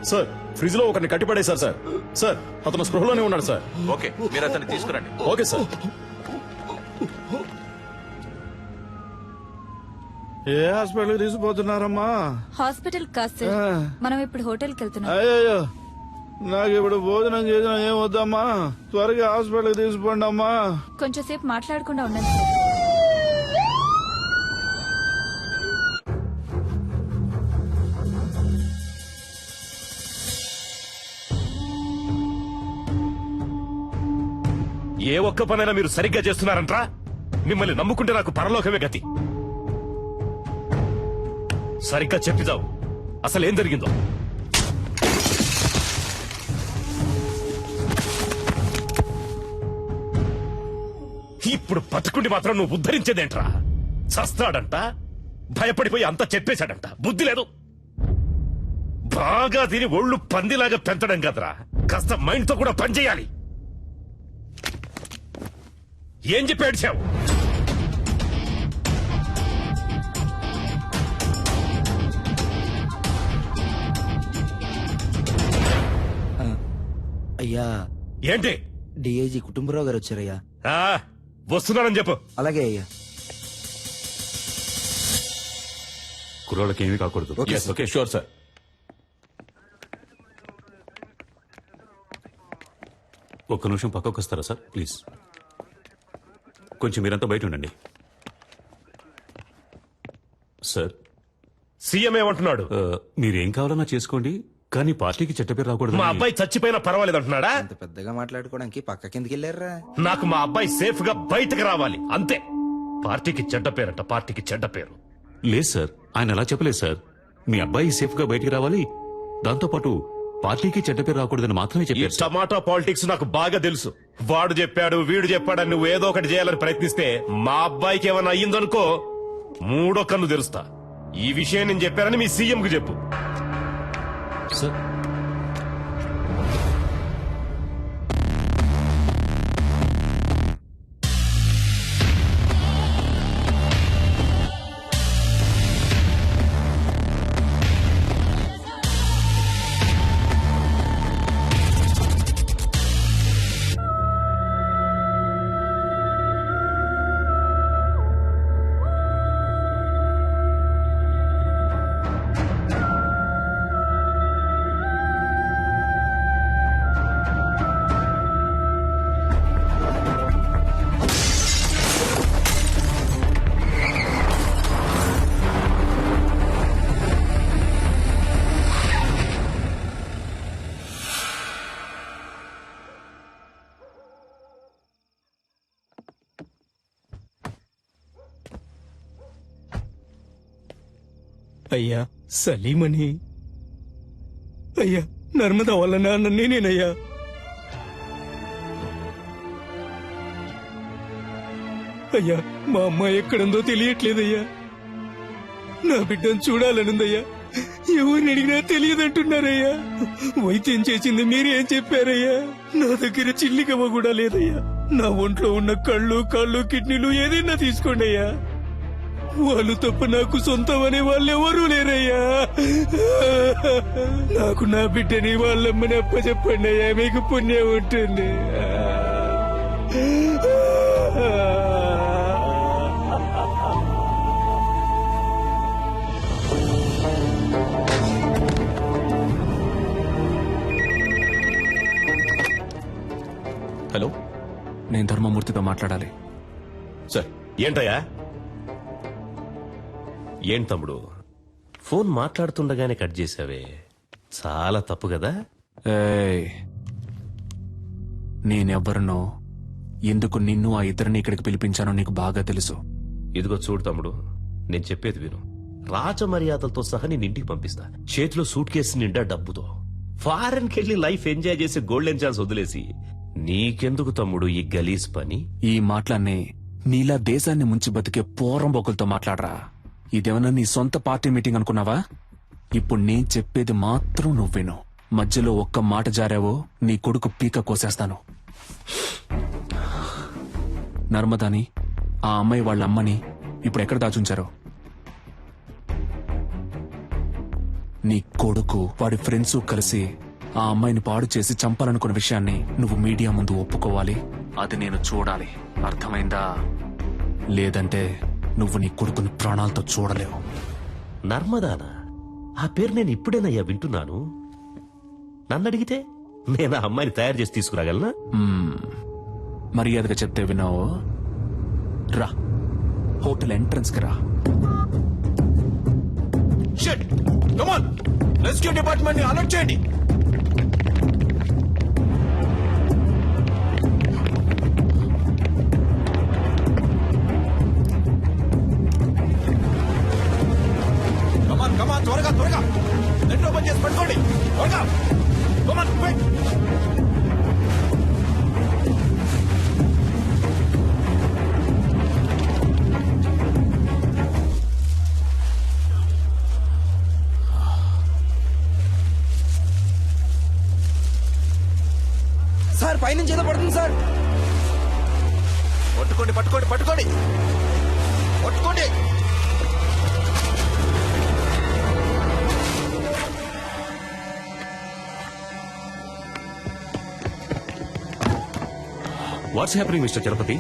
సార్, ఫ్రిడ్జ్ లో ఒకరిని కట్టిపడేశారు సార్. సార్, అతను స్పృహలోనే ఉన్నాడు సార్. ఓకే, మీరు అతన్ని తీసుకురండి. Okay sir. ఏ హాస్పిటల్ తీసుకుపోతున్నారమ్మా? హాస్పిటల్ కాదు సార్, మనం ఇప్పుడు హోటల్కి వెళ్తున్నాం. అయ్యో, నాకు ఇప్పుడు భోజనం చేసిన ఏం వద్దమ్మా, త్వరగా హాస్పిటల్కి తీసుకోండి అమ్మా. కొంచెం సేపు మాట్లాడకుండా ఉండండి సార్. ఏ ఒక్క పనైనా మీరు సరిగ్గా చేస్తున్నారంట్రా? మిమ్మల్ని నమ్ముకుంటే నాకు పరలోకమే గతి. సరిగ్గా చెప్పిదావు, అసలు ఏం జరిగిందో. ఇప్పుడు బతుకుండి మాత్రం నువ్వు ఉద్ధరించేదేంట్రా? చస్తాడంట, భయపడిపోయి అంతా చెప్పేశాడంట. బుద్ధి లేదు. బాగా తిని ఒళ్ళు పందిలాగా పెంచడం కదరా, కాస్త మైండ్ తో కూడా పనిచేయాలి. ఏం చెప్పి ఏడ్చావు? అయ్యా, ఏంటి? డిఐజీ కుటుంబరావు గారు వచ్చారయ్యా. వస్తున్నానని చెప్పు. అలాగే అయ్యా. కుర్రాళ్ళకి ఏమీ కాకూడదు. Okay sure sir. ఒక్క నిమిషం పక్కకు వస్తారా సార్ ప్లీజ్? కొంచెం మీరంతా బయట ఉండండి. సార్, సీఎం ఏమంటున్నాడు? మీరేం కావాలన్నా చేసుకోండి, కానీ పార్టీకి చెడ్డ పేరు రాకూడదు. మా అబ్బాయి చచ్చిపోయినా పర్వాలేదు అంటున్నాడా? అంత పెద్దగా మాట్లాడుకోవడానికి పక్క కిందకి వెళ్ళారా? నాకు మా అబ్బాయి సేఫ్ గా బయటకు రావాలి అంతే. పార్టీకి చెడ్డ పేరంట, పార్టీకి చెడ్డ పేరు. లేదు సార్, ఆయన అలా చెప్పలేదు సార్. మీ అబ్బాయి సేఫ్ గా బయటికి రావాలి, దాంతో పాటు పార్టీకి చెడ్డ పేరు రాకూడదని మాత్రమే ఈ చెప్పారు. టమాటా పాలిటిక్స్ నాకు బాగా తెలుసు. వాడు చెప్పాడు, వీడు చెప్పాడని నువ్వు ఏదో ఒకటి చేయాలని ప్రయత్నిస్తే మా అబ్బాయికి ఏమైనా అయ్యిందనుకో మూడో కన్ను తెరుస్తా. ఈ విషయం నేను చెప్పానని మీ సీఎం కు చెప్పు. సార్, అయ్యా సలీమని, అయ్యా నర్మద వాళ్ళ నాన్న నేనేనయ్యా. అయ్యా మా అమ్మాయి ఎక్కడుందో తెలియట్లేదయ్యా. నా బిడ్డను చూడాలనుందయ్యా. ఎవరిని అడిగినా తెలియదంటున్నారయ్యా. వైద్యం చేసింది మీరేం చెప్పారయ్యా? నా దగ్గర చిల్లిగవ్వ కూడా లేదయ్యా. నా ఒంట్లో ఉన్న కళ్ళు, కాళ్ళు, కిడ్నీలు ఏదైనా తీసుకోండి అయ్యా. వాళ్ళు తప్ప నాకు సొంతం అనే వాళ్ళు ఎవరూ లేరయ్యా. నాకు నా బిడ్డని వాళ్ళమ్మని అప్పచెప్పండి అయ్యా, మీకు పుణ్యం ఉంటుంది. హలో, నేను ధర్మమూర్తితో మాట్లాడాలి. సార్. ఏంటయ్యా? ఏం తమ్ముడు, ఫోన్ మాట్లాడుతుండగానే కట్ చేసావే, చాలా తప్పు కదా? ఏయ్, నేనెవ్వరినో, ఎందుకు నిన్ను ఆ ఇద్దరిని ఇక్కడికి పిలిపించానో నీకు బాగా తెలుసు. ఇదిగో చూడు తమ్ముడు, నేను చెప్పేది విను. రాజమర్యాదలతో సహా నేను ఇంటికి పంపిస్తా, చేతిలో సూట్ కేసు నిండా డబ్బుతో. ఫారెన్ కెళ్లి లైఫ్ ఎంజాయ్ చేసి గోల్డెన్ ఛాన్స్ వదిలేసి నీకెందుకు తమ్ముడు ఈ గలీజ్ పని? ఈ మాటలన్నీ నీలా దేశాన్ని ముంచి బతికే పోరంబోకులతో మాట్లాడరా. ఇదేమన్నా నీ సొంత పార్టీ మీటింగ్ అనుకున్నావా? ఇప్పుడు నేను చెప్పేది మాత్రం నువ్వు విను. మధ్యలో ఒక్క మాట జారావో నీ కొడుకు పీక కోసేస్తాను. నర్మదాని, ఆ అమ్మాయి వాళ్ళ అమ్మని ఇప్పుడు ఎక్కడ దాచుంచారో? నీ కొడుకు వాడి ఫ్రెండ్స్ కలిసి ఆ అమ్మాయిని పాడు చేసి చంపాలనుకున్న విషయాన్ని నువ్వు మీడియా ముందు ఒప్పుకోవాలి. అది నేను చూడాలి, అర్థమైందా? లేదంటే నువ్వు నీ కొడుకుని ప్రాణాలతో చూడలేవు. నర్మదానా? ఆ పేరు నేను ఇప్పుడేనయ్యా వింటున్నాను. నన్ను అడిగితే నేను ఆ అమ్మాయిని తయారు చేసి తీసుకురాగలనా? మర్యాదగా చెప్తే విన్నావు. రా, హోటల్ ఎంట్రన్స్ కి రా. Shit come on rescue department ని అలర్ట్ చేయండి. కమాన్ త్వరగా త్వరగా నెట్ ఓపెన్ చేసి పట్టుకోండి త్వరగా. Come on quick. సార్ పైనుంచి ఏదో పడుతుంది సార్. పట్టుకోండి పట్టుకోండి పట్టుకోండి పట్టుకోండి. What's happening mister Chalapathi?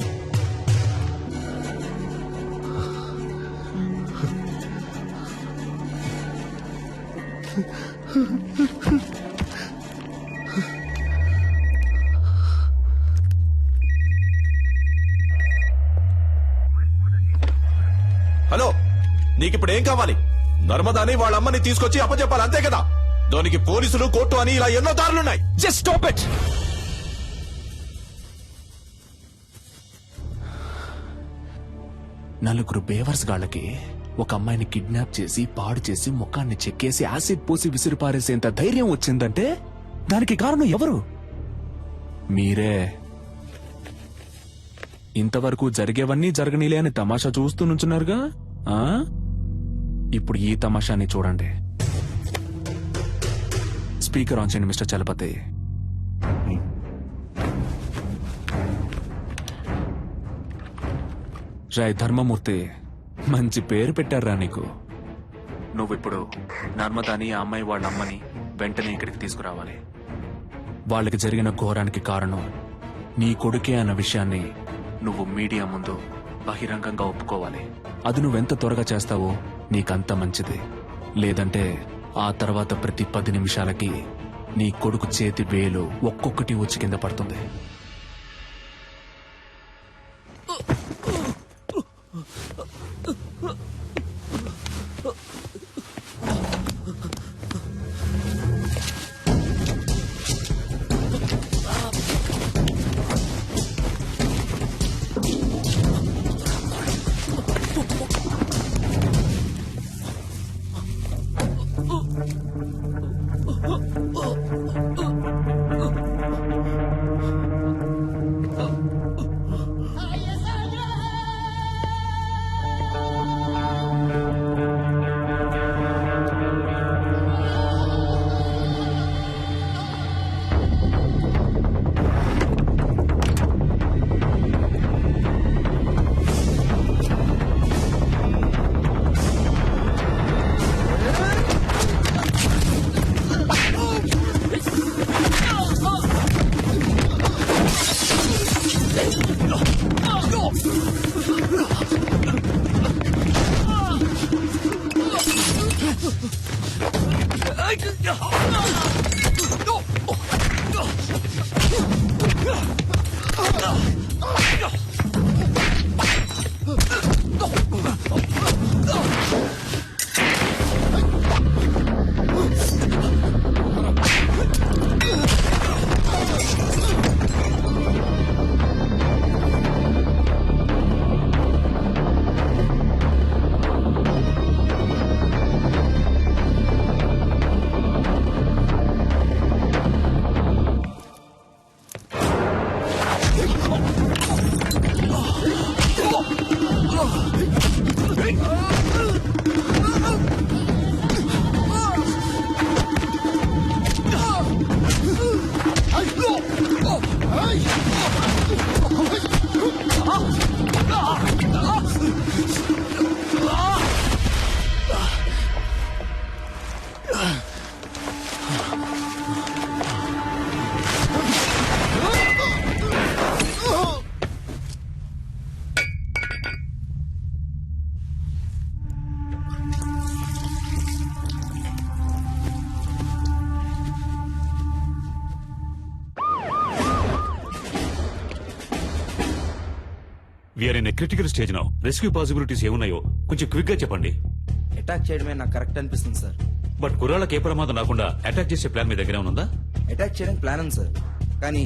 Hello, నీకిప్పుడు ఏం కావాలి? నర్మదాని వాళ్ళ అమ్మని తీసుకొచ్చి అప్పచెప్పాలి అంతే కదా? దానికి పోలీసులు కోర్టు అని ఇలా ఎన్నో దారులున్నాయి. Just stop it. నలుగురు బేవర్స్ గాళ్ళకి ఒక అమ్మాయిని కిడ్నాప్ చేసి పాడు చేసి ముఖాన్ని చెక్కేసి యాసిడ్ పోసి విసిరిపారేసేంత ధైర్యం వచ్చిందంటే దానికి కారణం ఎవరు? మీరే. ఇంతవరకు జరిగేవన్నీ జరగనీలే అని తమాషా చూస్తూ నుంచున్నారుగా. ఆ? ఇప్పుడు ఈ తమాషాని చూడండి. స్పీకర్ ఆన్ చేయండి మిస్టర్ చలపతి. రాయ్ ధర్మమూర్తి, మంచి పేరు పెట్టారా నీకు. నువ్విప్పుడు నర్మదాని ఆ అమ్మాయి వాళ్ళ అమ్మని వెంటనే ఇక్కడికి తీసుకురావాలి. వాళ్ళకి జరిగిన ఘోరానికి కారణం నీ కొడుకే అన్న విషయాన్ని నువ్వు మీడియా ముందు బహిరంగంగా ఒప్పుకోవాలి. అది నువ్వెంత త్వరగా చేస్తావో నీకంత మంచిది. లేదంటే ఆ తర్వాత ప్రతి 10 నిమిషాలకి నీ కొడుకు చేతి వేలు ఒక్కొక్కటి వచ్చి కింద పడుతుంది. We're in critical stage now. Rescue possibilities ఏమున్నాయో కొంచెం క్విక్ గా చెప్పండి. అటాక్ చేయడమే నాకు కరెక్ట్ అనిపిస్తుంది సార్. బట్ కుర్రాళ్ళకి ఏ ప్రమాదం రాకుండా అటాక్ చేసే ప్లాన్ మీ దగ్గర ఉందా? అటాక్ చేయడానికి ప్లాన్ ఉంది సార్, కానీ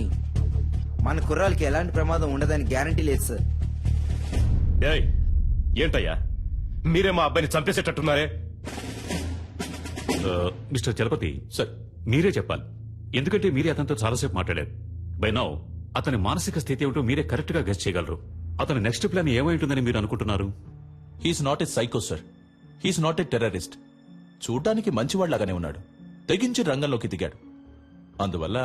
మన కుర్రాలకి ఎలాంటి ప్రమాదం ఉండదని గ్యారంటీ లేదు సార్. ఏయ్, ఏంటయ్యా మీరే మా అబ్బాయిని చంపేసేటట్టున్నారే? మిస్టర్ చలపతి సార్, మీరే చెప్పాలి. ఎందుకంటే మీరే అతనితో చాలాసేపు మాట్లాడారు. బై నౌ అతని మానసిక స్థితి ఏమిటో మీరే కరెక్ట్ గా గెస్ చేయగలరు. అతని నెక్స్ట్ ప్లాన్ ఏమై ఉంటుందని మీరు అనుకుంటున్నారు? He's not a psycho sir, he's not a terrorist. చూడ్డానికి మంచివాళ్లాగానే ఉన్నాడు, తెగించి రంగంలోకి దిగాడు. అందువల్ల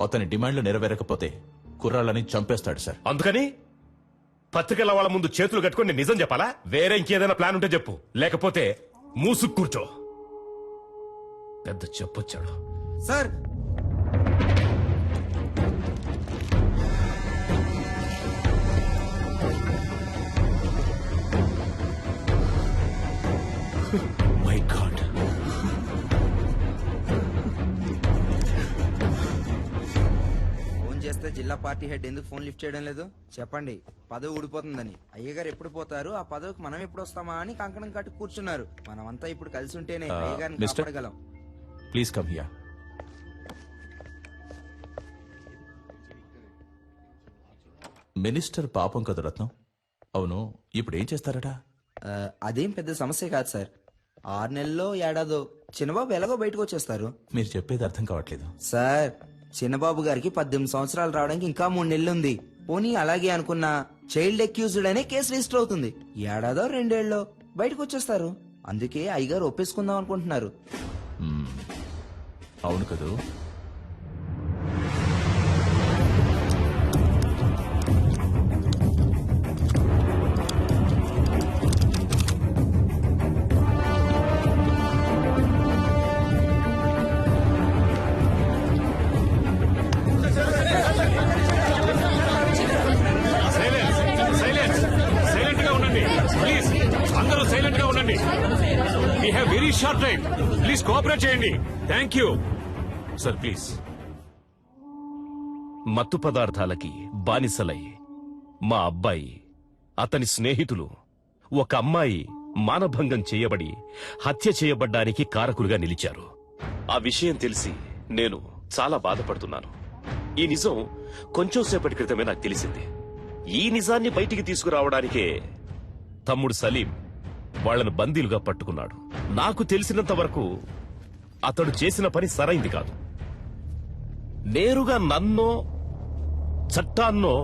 అతని డిమాండ్లు నెరవేరకపోతే కుర్రాళ్ళని చంపేస్తాడు సార్. అందుకని పత్రికల వాళ్ళ ముందు చేతులు కట్టుకొని నేను నిజం చెప్పాలా? వేరే ఇంకేదైనా ప్లాన్ ఉంటే చెప్పు, లేకపోతే మూసుకు కూర్చో. పెద్ద చెప్పొచ్చాడు సార్. మై గాడ్, ఫోన్ చేస్తే జిల్లా పార్టీ హెడ్ ఎందుకు ఫోన్ లిఫ్ట్ చేయడం లేదు చెప్పండి. పదవి ఊడిపోతుందని. అయ్యగారు ఎప్పుడు పోతారు, ఆ పదవికి మనం ఎప్పుడు వస్తామా అని కంకణం కట్టి కూర్చున్నారు. మనమంతా ఇప్పుడు కలిసి ఉంటేనే అయ్యగారిని మిస్టర్, కాపాడగలం. Please come here. మినిస్టర్ పాపం కదా రత్నం. అవును, ఇప్పుడు ఏం చేస్తారట? అదేం పెద్ద సమస్య కాదు సార్. 6 నెలల్లో ఏడాదో చిన్నబాబు ఎలాగో బయటకు వచ్చేస్తారు. మీరు చెప్పేది అర్థం కావట్లేదు సార్. చిన్నబాబు గారికి 18 సంవత్సరాలు రావడానికి ఇంకా 3 నెలలు ఉంది. పోనీ అలాగే అనుకున్నా చైల్డ్ అక్యూజ్డ్ అనే కేసు రిజిస్టర్ అవుతుంది. ఏడాదో 2 ఏళ్ళలో బయటకు వచ్చేస్తారు. అందుకే అయ్యగారు ఒప్పేసుకుందాం అనుకుంటున్నారు. అవును కదూ? సైలెంట్ గా ఉండండి ప్లీజ్. అందరూ సైలెంట్ గా ఉండండి. We have very short time. Please cooperate చేయండి. Thank you sir. ప్లీజ్. మత్తు పదార్థాలకి బానిసలై మా అబ్బాయి, అతని స్నేహితులు, ఒక అమ్మాయి మానభంగం చేయబడి హత్య చేయబడ్డానికి కారకులుగా నిలిచారు. ఆ విషయం తెలిసి నేను చాలా బాధపడుతున్నాను. ఈ నిజం కొంచెం సేపటి క్రితమే నాకు తెలిసింది. ఈ నిజాన్ని బయటికి తీసుకురావడానికే తమ్ముడు సలీం వాళ్లను బందీలుగా పట్టుకున్నాడు. నాకు తెలిసినంత వరకు అతడు చేసిన పని సరైంది కాదు. నేరుగా నన్నో చట్టాన్నో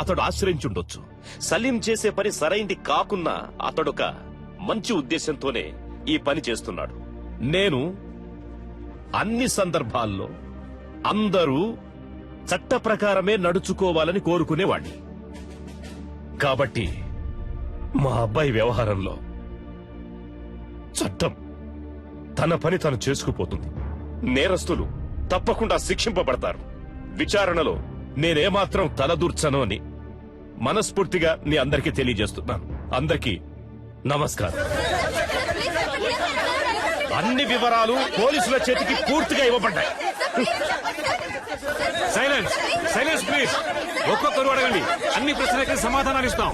అతడు ఆశ్రయించుండొచ్చు. సలీం చేసే పని సరైంది కాకున్నా అతడొక మంచి ఉద్దేశంతోనే ఈ పని చేస్తున్నాడు. నేను అన్ని సందర్భాల్లో అందరూ చట్ట ప్రకారమే నడుచుకోవాలని కోరుకునేవాణ్ణి. కాబట్టి మా అబ్బాయి వ్యవహారంలో చట్టం తన పని తను చేసుకుపోతుంది. నేరస్తులు తప్పకుండా శిక్షింపబడతారు. విచారణలో నేనేమాత్రం తలదూర్చను అని మనస్ఫూర్తిగా మీ అందరికీ తెలియజేస్తున్నాను. అందరికీ నమస్కారం. అన్ని వివరాలు పోలీసుల చేతికి పూర్తిగా ఇవ్వబడ్డాయి. Silence, silence please. ఒక్కొక్కరు అడగండి. అన్ని ప్రశ్నలకి సమాధానాలు ఇస్తాం.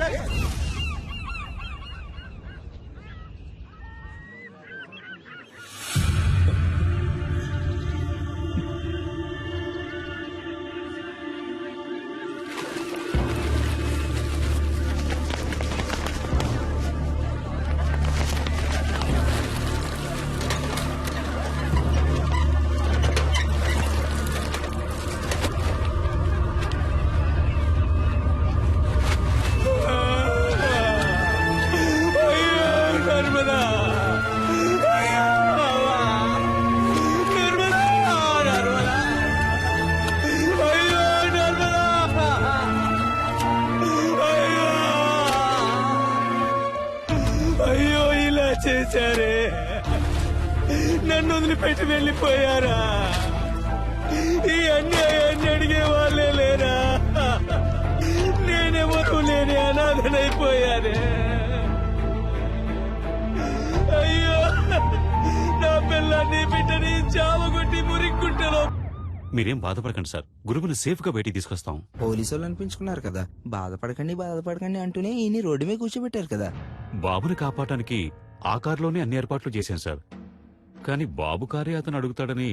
అయ్యో, ఇలా చేశారే, నన్ను వదిలిపెట్టి వెళ్ళిపోయారా? ఈ అన్యాయాన్ని అడిగే వాళ్ళే లేరా? నేనెవరూ లేని అనాథనైపోయానే. అయ్యో, నా పిల్లని బిడ్డని చావగొట్టి మురిక్కుంటలో మీరేం బాధపడకండి సార్, గురువుని సేఫ్ గా బయటికి తీసుకొస్తాం. పోలీసు వాళ్ళు అనిపించుకున్నారు కదా, బాధపడకండి అంటూనే ఈయన రోడ్డు మీద కూర్చోబెట్టారు కదా. బాబుని కాపాడటానికి ఆ కారులోనే అన్ని ఏర్పాట్లు చేశాం సార్. కానీ బాబు కారే అతను అడుగుతాడని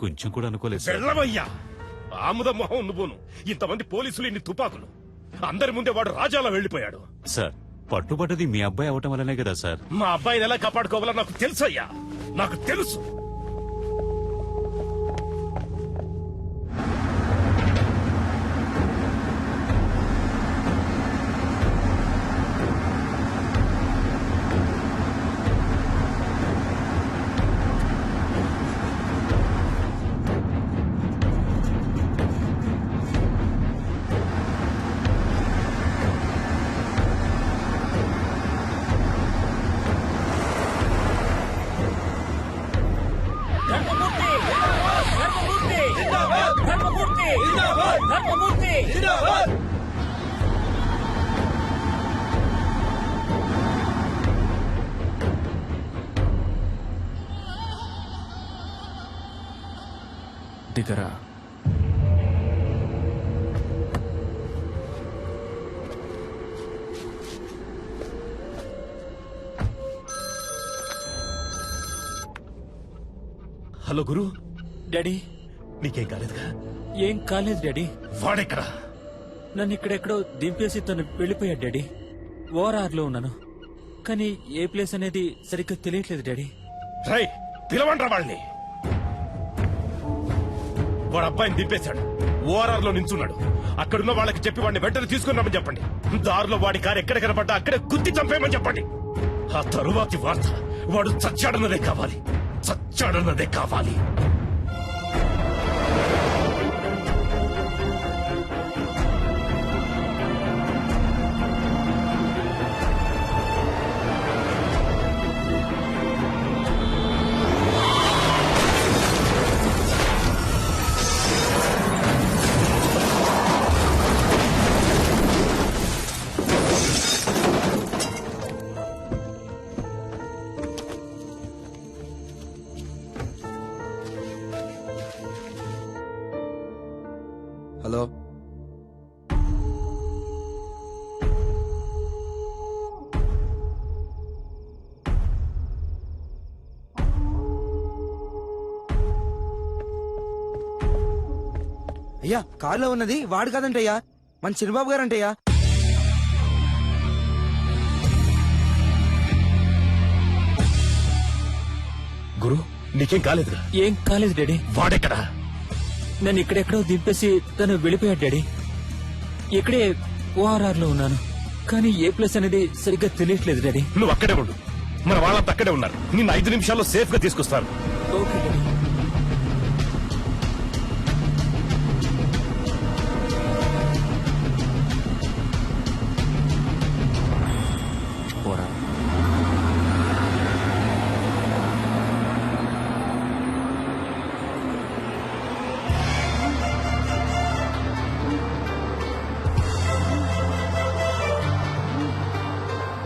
కొంచెం కూడా అనుకోలేదు సార్. వెళ్ళవయ్యా ఆముద మొహం నువ్వును. ఇంతమంది పోలీసులు, ఇన్ని తుపాకులు, అందరి ముందే వాడు రాజాలా వెళ్లిపోయాడు. సార్, పట్టుబడ్డది మీ అబ్బాయి అవటం వల్లనే కదా సార్. మా అబ్బాయిని ఎలా కాపాడుకోవాలో నాకు తెలుసయ్యా, నాకు తెలుసు. దిగరా. హలో గురు, డాడీ నీకేం కాలేదుగా? ఏం కాలేదు డాడీ. వాడెక్కడా? నన్ను ఇక్కడెక్కడో దింపేసి తను వెళ్ళిపోయాడు డాడీ. ఓఆర్ఆర్ లో ఉన్నాను, కానీ ఏ ప్లేస్ అనేది సరిగ్గా తెలియట్లేదు డాడీ. రై పిలవండ్రా వాళ్ళని. వాడు అబ్బాయిని దింపేశాడు, ఓఆర్ఆర్ లో నించున్నాడు. అక్కడున్న వాళ్ళకి చెప్పి వాడిని వెంటనే తీసుకుని రమ్మని చెప్పండి. దారిలో వాడి కారు ఎక్కడ కనపడ్డా అక్కడే గుద్ది చంపేయమని చెప్పండి. ఆ తరువాతి వార్త వాడు చచ్చాడన్నదే కావాలి, చచ్చాడన్నదే కావాలి. హలో, అయ్యా కారులో ఉన్నది వాడు కాదంటయ్యా, మన చిన్నబాబు గారంటయ్యా. గురు నీకేం కాలేదుగా? ఏం కాలేదు డాడీ. వాడెక్కడా? నన్ను ఇక్కడెక్కడో దింపేసి తను వెళ్ళిపోయాడు డాడీ. ఇక్కడే ఓఆర్ఆర్ లో ఉన్నాను, కానీ ఏ ప్లేస్ అనేది సరిగ్గా తెలియట్లేదు డాడీ. నువ్వు అక్కడే ఉండు, మన వాళ్ళంతా అక్కడే ఉన్నారు. నిన్ను 5 నిమిషాల్లో సేఫ్ గా తీసుకొస్తాను. Okay daddy.